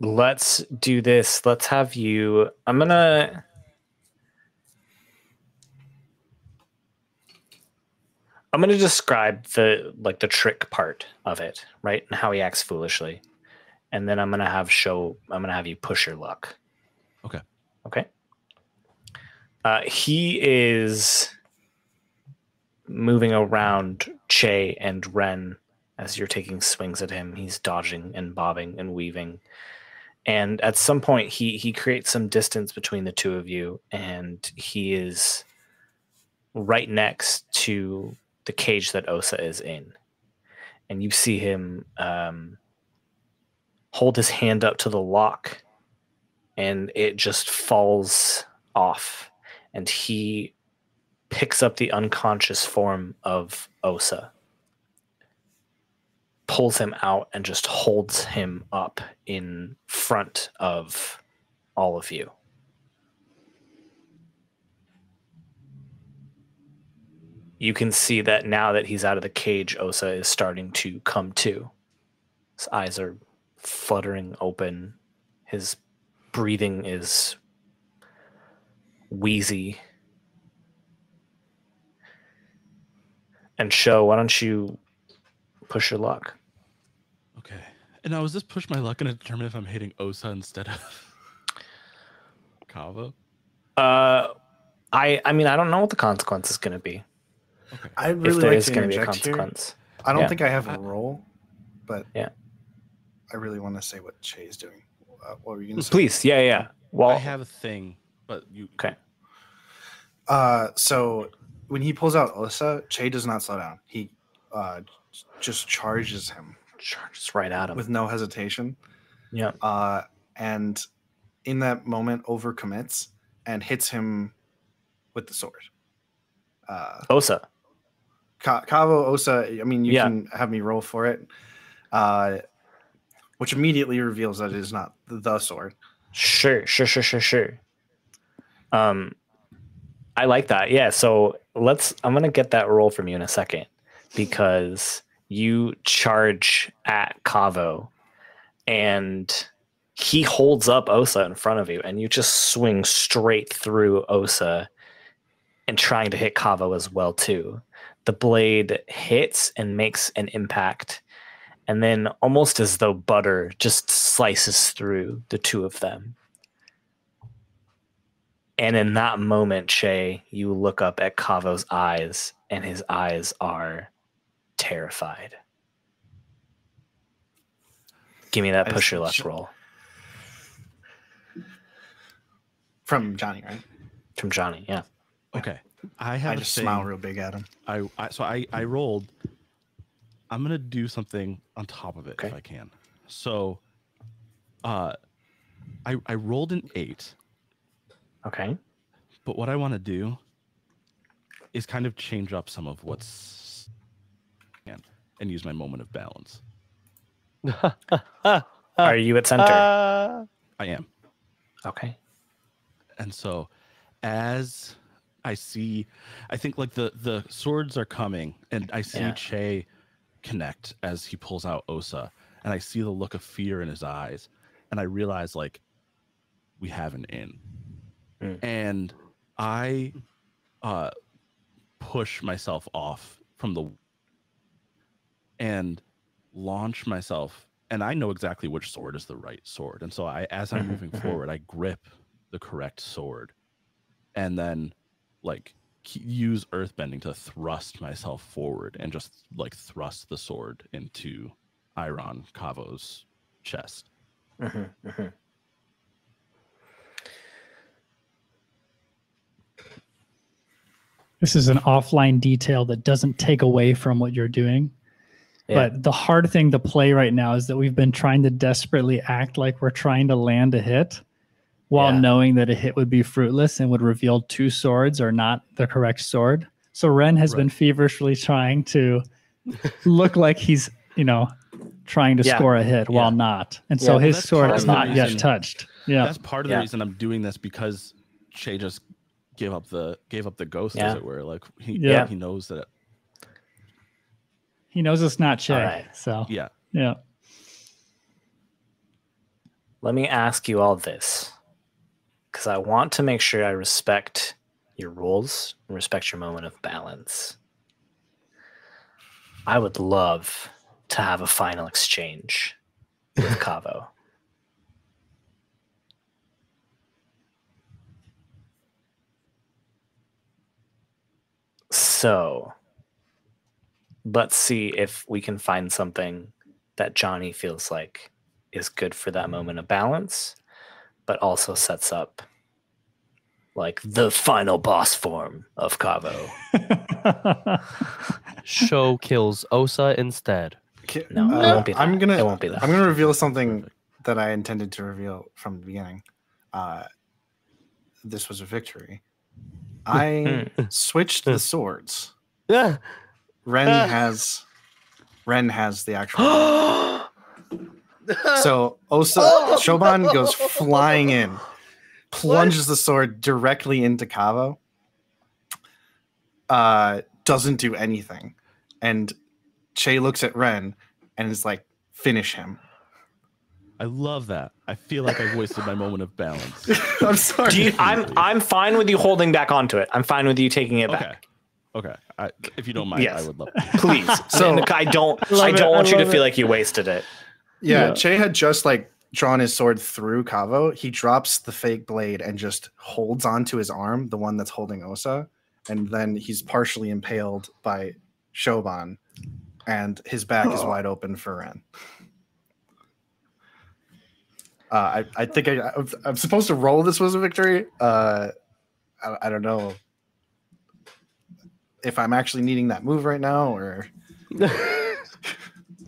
Let's do this. Let's have you. I'm gonna describe the trick part of it, right? And how he acts foolishly. And then I'm gonna have you push your luck. Okay. Okay. He is moving around Che and Ren as you're taking swings at him. He's dodging and bobbing and weaving. And at some point, he creates some distance between the two of you, and he is right next to the cage that Osa is in. And you see him hold his hand up to the lock, and it just falls off. And he picks up the unconscious form of Osa, pulls him out, and just holds him up in front of all of you. You can see that now that he's out of the cage, Osa is starting to come to. His eyes are fluttering open. His breathing is wheezy. And Sho, why don't you push your luck? Okay. And now is this push my luck going to determine if I'm hitting Osa instead of Kaavo? I mean, I don't know what the consequence is going to be. Okay. I If really there like is to going to be a interject here. consequence. I don't Yeah. think I have a role, but Yeah. I really want to say what Che is doing. What were you going to say? Please, yeah. Well, I have a thing, but you... okay. So when he pulls out Alyssa, Che does not slow down. He just charges him Charges right at him. with no hesitation. Yeah. And in that moment, overcommits and hits him with the sword. Osa. Kaavo, Osa, I mean, you Yeah. can have me roll for it, which immediately reveals that it is not the sword. Sure. I like that. Yeah. So I'm going to get that roll from you in a second, because you charge at Kaavo and he holds up Osa in front of you, and you just swing straight through Osa and trying to hit Kaavo as well too. The blade hits and makes an impact, and then almost as though butter just slices through the two of them. And in that moment, Che, you look up at Kaavo's eyes, and his eyes are terrified. Give me that I push just- your luck roll From Johnny, right? from Johnny. Yeah. Okay. I have I a just thing. smile real big at him. I rolled. I'm gonna do something on top of it Okay. if I can. So, I rolled an 8, Okay. but what I want to do is kind of change up some of what's and use my moment of balance. Are you at center? I am. Okay. And so as I think like the swords are coming, and I see Che connect as he pulls out Osa, and I see the look of fear in his eyes, and I realize like we have an in. And I push myself off from the and launch myself, and I know exactly which sword is the right sword. And so as I'm moving forward, I grip the correct sword and then like use earthbending to thrust myself forward and just like thrust the sword into Iron Kaavo's chest. This is an offline detail that doesn't take away from what you're doing. Yeah. But the hard thing to play right now is that we've been trying to desperately act like we're trying to land a hit while knowing that a hit would be fruitless and would reveal two swords or not the correct sword. So Ren has been feverishly trying to look like he's, trying to score a hit while not. And so his sword is not yet touched. Yeah. That's part of the reason I'm doing this, because Che just gave up the ghost, as it were. Like he knows that. He knows it's not Che. Right. So yeah. Let me ask you all this, because I want to make sure I respect your rules and respect your moment of balance. I would love to have a final exchange with Kaavo. So let's see if we can find something that Johnny feels like is good for that moment of balance, but also sets up like the final boss form of Kaavo. Show kills Osa instead. No, it won't be that. It won't be that. I'm gonna reveal something that I intended to reveal from the beginning. This was a victory. I switched the swords. Yeah. Ren has the actual. So Shoban goes flying in, plunges the sword directly into Kaavo. Doesn't do anything, and Che looks at Ren and is like, "Finish him." I love that. I feel like I've wasted my moment of balance. I'm sorry. I'm fine with you holding back onto it. I'm fine with you taking it back. Okay. If you don't mind, I would love it. Please. So I don't want you to feel like you wasted it. Yeah, Che had just like drawn his sword through Kaavo. He drops the fake blade and just holds onto his arm, the one that's holding Osa, and then he's partially impaled by Shoban, and his back is wide open for Ren. I think I'm supposed to roll this was a victory. I don't know if I'm actually needing that move right now or.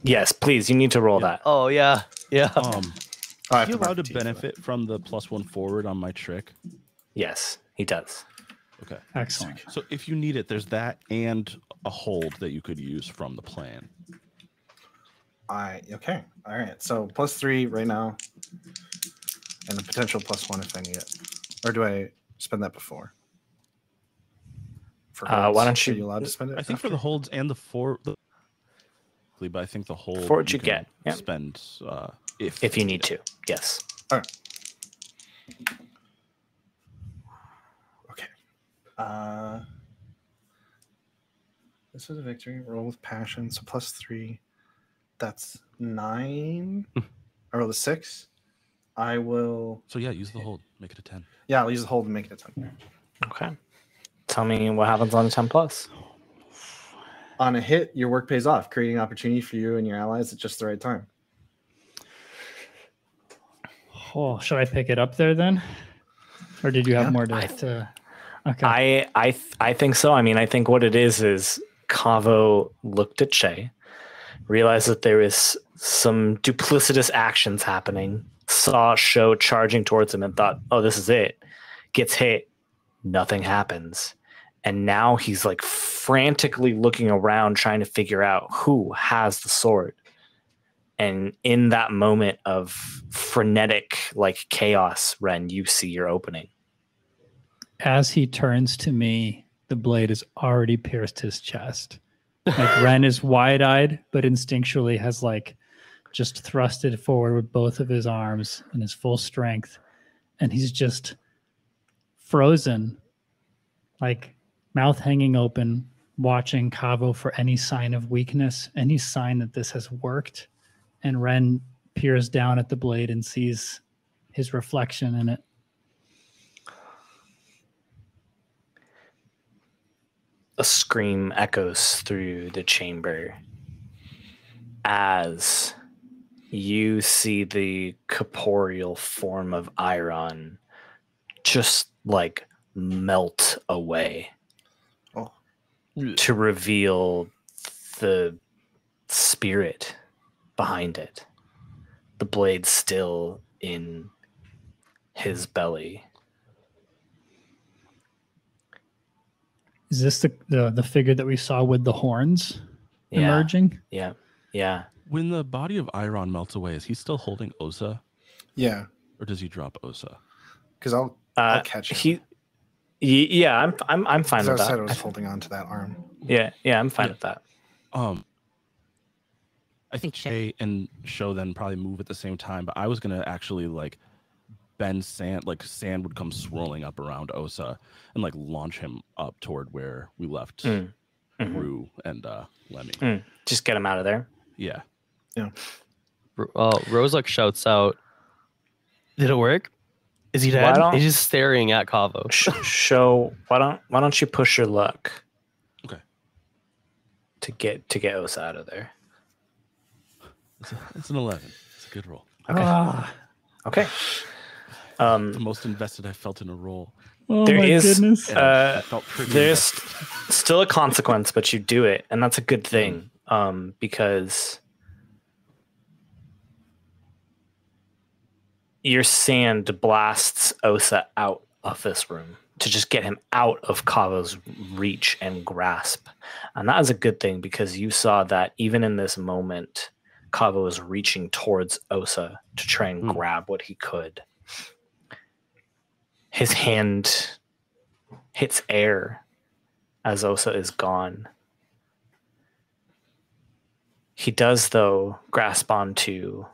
Yes, please. You need to roll that. Oh yeah. Are you allowed to benefit from the +1 forward on my trick? Yes, he does. Okay. Excellent. So if you need it, there's that and a hold that you could use from the plan. Okay. All right. So +3 right now, and a potential +1 if I need it. Or do I spend that before? Why don't you? Are you allowed to spend it? I think for the holds and the but I think the hold Forward you get. Yeah. Spend if you need to. Yes. All right. Okay. This is a victory. Roll with passion. So +3. That's 9. I rolled a 6. I will. So yeah, use the hold. Make it a 10. Yeah, I'll use the hold and make it a 10. Okay. Tell me what happens on a 10+. On a hit, your work pays off, creating opportunity for you and your allies at just the right time. Oh, should I pick it up there then? Or did you have more to Okay. I think so. I mean, I think what it is Kaavo looked at Che, realized that there is some duplicitous actions happening, saw Sho charging towards him and thought, oh, this is it. Gets hit. Nothing happens. And now he's like frantically looking around trying to figure out who has the sword. And in that moment of frenetic like chaos, Ren, you see your opening. As he turns to me, the blade has already pierced his chest. Like Ren is wide-eyed, but instinctually has like just thrusted forward with both of his arms in his full strength. And he's just frozen, like mouth hanging open, watching Kaavo for any sign of weakness, any sign that this has worked. And Ren peers down at the blade and sees his reflection in it. A scream echoes through the chamber as you see the corporeal form of Iron just like melt away to reveal the spirit behind it. The blade still in his belly. Is this the figure that we saw with the horns emerging? Yeah. When the body of Iron melts away, is he still holding Osa, Yeah, or does he drop Osa? because I'll catch him. I'm fine with I said I that. was holding on to that arm. Yeah, I'm fine with that. I think Shay and Sho then probably move at the same time, but I was gonna actually like bend sand, like sand would come swirling up around Osa and like launch him up toward where we left Rue and Lemmy. Just get him out of there. Yeah. Rozak shouts out, "Did it work? Is he dead?" He's just staring at Kaavo. Show why don't you push your luck? Okay. To get Osa out of there. It's an 11. It's a good roll. Okay. The most invested I felt in a roll. Oh There my is goodness. I felt pretty there's invested. still a consequence, but you do it, and that's a good thing. Because your sand blasts Osa out of this room to just get him out of Kaavo's reach and grasp. And that is a good thing, because you saw that even in this moment, Kaavo was reaching towards Osa to try and grab what he could. His hand hits air as Osa is gone. He does, though, grasp onto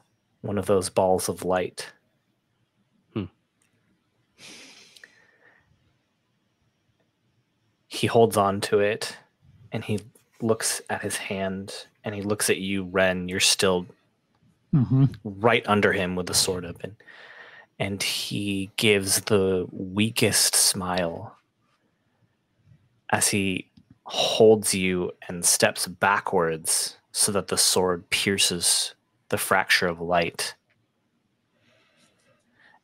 one of those balls of light. He holds on to it, and he looks at his hand, and he looks at you, Ren. You're still right under him with the sword open. And he gives the weakest smile as he holds you and steps backwards so that the sword pierces the fracture of light.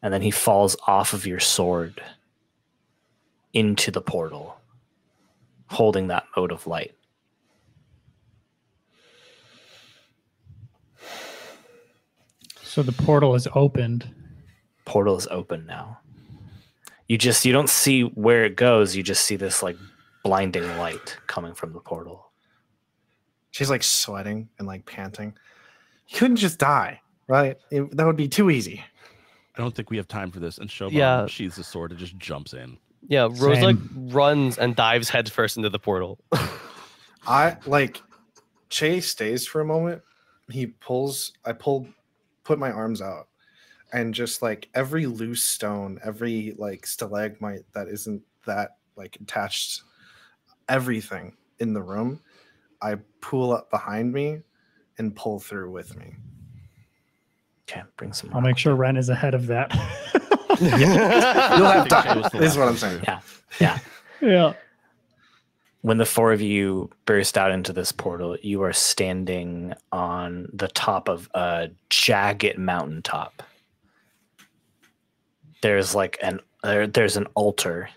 And then he falls off of your sword into the portal, holding that mode of light. So the portal is opened. Portal is open now. You don't see where it goes. You just see this like blinding light coming from the portal. She's like sweating and like panting. You couldn't just die, right? That would be too easy. I don't think we have time for this. And Shoban sheathes the sword and just jumps in. Yeah, Rozak runs and dives headfirst into the portal. Che stays for a moment. Put my arms out, and just like every loose stone, every like stalagmite that isn't that like attached, everything in the room, I pull up behind me and pull through with me. Okay, bring some. I'll make sure Ren is ahead of that. You'll have time. This is what I'm saying. Yeah. When the four of you burst out into this portal, you are standing on the top of a jagged mountaintop. There's like there's an altar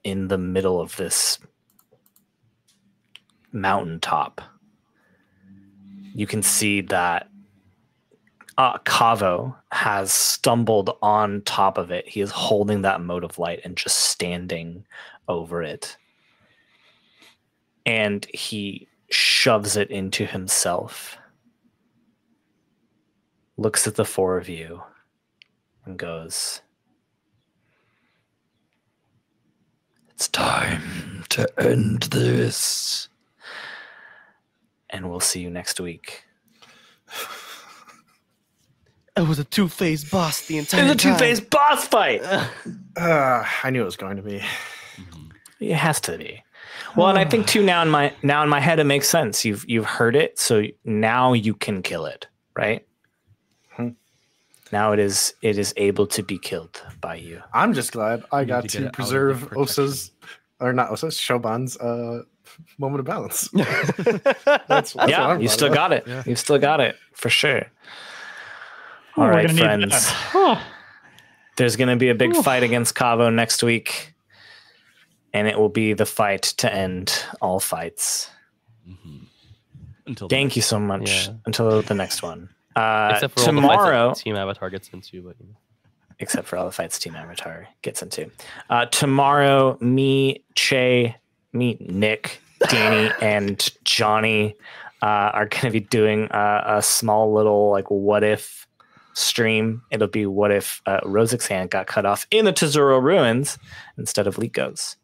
in the middle of this mountaintop. You can see that Kaavo has stumbled on top of it. He is holding that mode of light and just standing over it. and he shoves it into himself, looks at the four of you, and goes, "It's time to end this. And we'll see you next week." It was a two-faced boss the entire time. It's a two-faced boss fight. I knew it was going to be. It has to be. Well, and I think too now in my head it makes sense. You've heard it, so now you can kill it, right? Now it is able to be killed by you. I'm just glad I got to get it to out of preserve the protection. Osa's, or not Osa's, Shoban's moment of balance. That's what Yeah, I'm you glad still about. got it. Yeah. You've still got it for sure. Oh, All we're right, gonna need friends. that. Oh, There's going to be a big fight against Kaavo next week, and it will be the fight to end all fights. Until Thank you so much. Yeah. Until the next one. Except for Tomorrow, all the fights that Team Avatar gets into, but except for all the fights Team Avatar gets into. Tomorrow, me, Nick, Danny, and Johnny are going to be doing a small little like what if stream. It'll be what if Rozik's hand got cut off in the Tizuro Ruins instead of Liko's.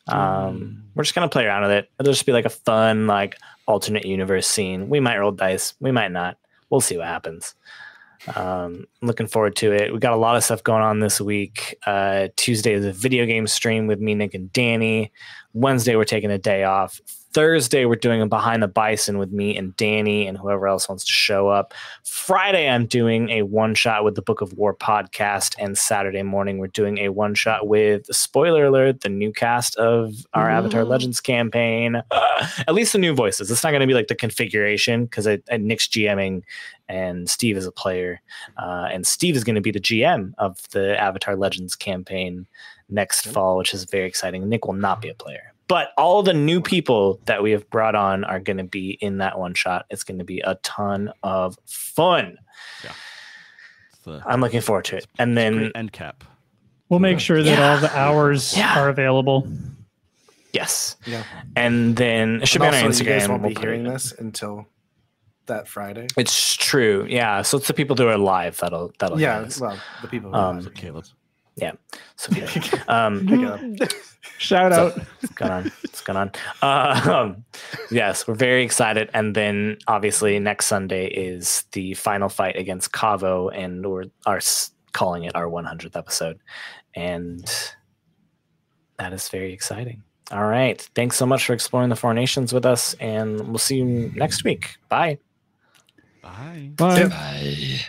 We're just going to play around with it. It'll just be like a fun like alternate universe scene. We might roll dice. We might not. We'll see what happens. Looking forward to it. We got a lot of stuff going on this week. Tuesday is a video game stream with me, Nick, and Danny. Wednesday, we're taking a day off. Thursday, we're doing a Behind the Bison with me and Danny and whoever else wants to show up. Friday, I'm doing a one-shot with the Book of War podcast. And Saturday morning, we're doing a one-shot with, spoiler alert, the new cast of our Avatar Legends campaign. At least the new voices. It's not going to be like the configuration because Nick's GMing and Steve is a player. And Steve is going to be the GM of the Avatar Legends campaign next fall, which is very exciting. Nick will not be a player. But all the new people that we have brought on are going to be in that one shot. It's going to be a ton of fun. I'm looking forward to it. And then end cap. we'll make sure that all the hours are available. yes. Yeah. And then it should be on our Also, you guys Instagram. won't We'll be put it hearing in. this until that Friday. It's true. Yeah. So it's the people who are live that'll hear Yeah, this. well, the people. Um, Who Caleb. Yeah. So pick it up. Shout out. What's going on? Yes, we're very excited. And then obviously next Sunday is the final fight against Kaavo, and we're calling it our 100th episode. And that is very exciting. All right. Thanks so much for exploring the Four Nations with us, and we'll see you next week. Bye. Bye. Bye. Yep. Bye.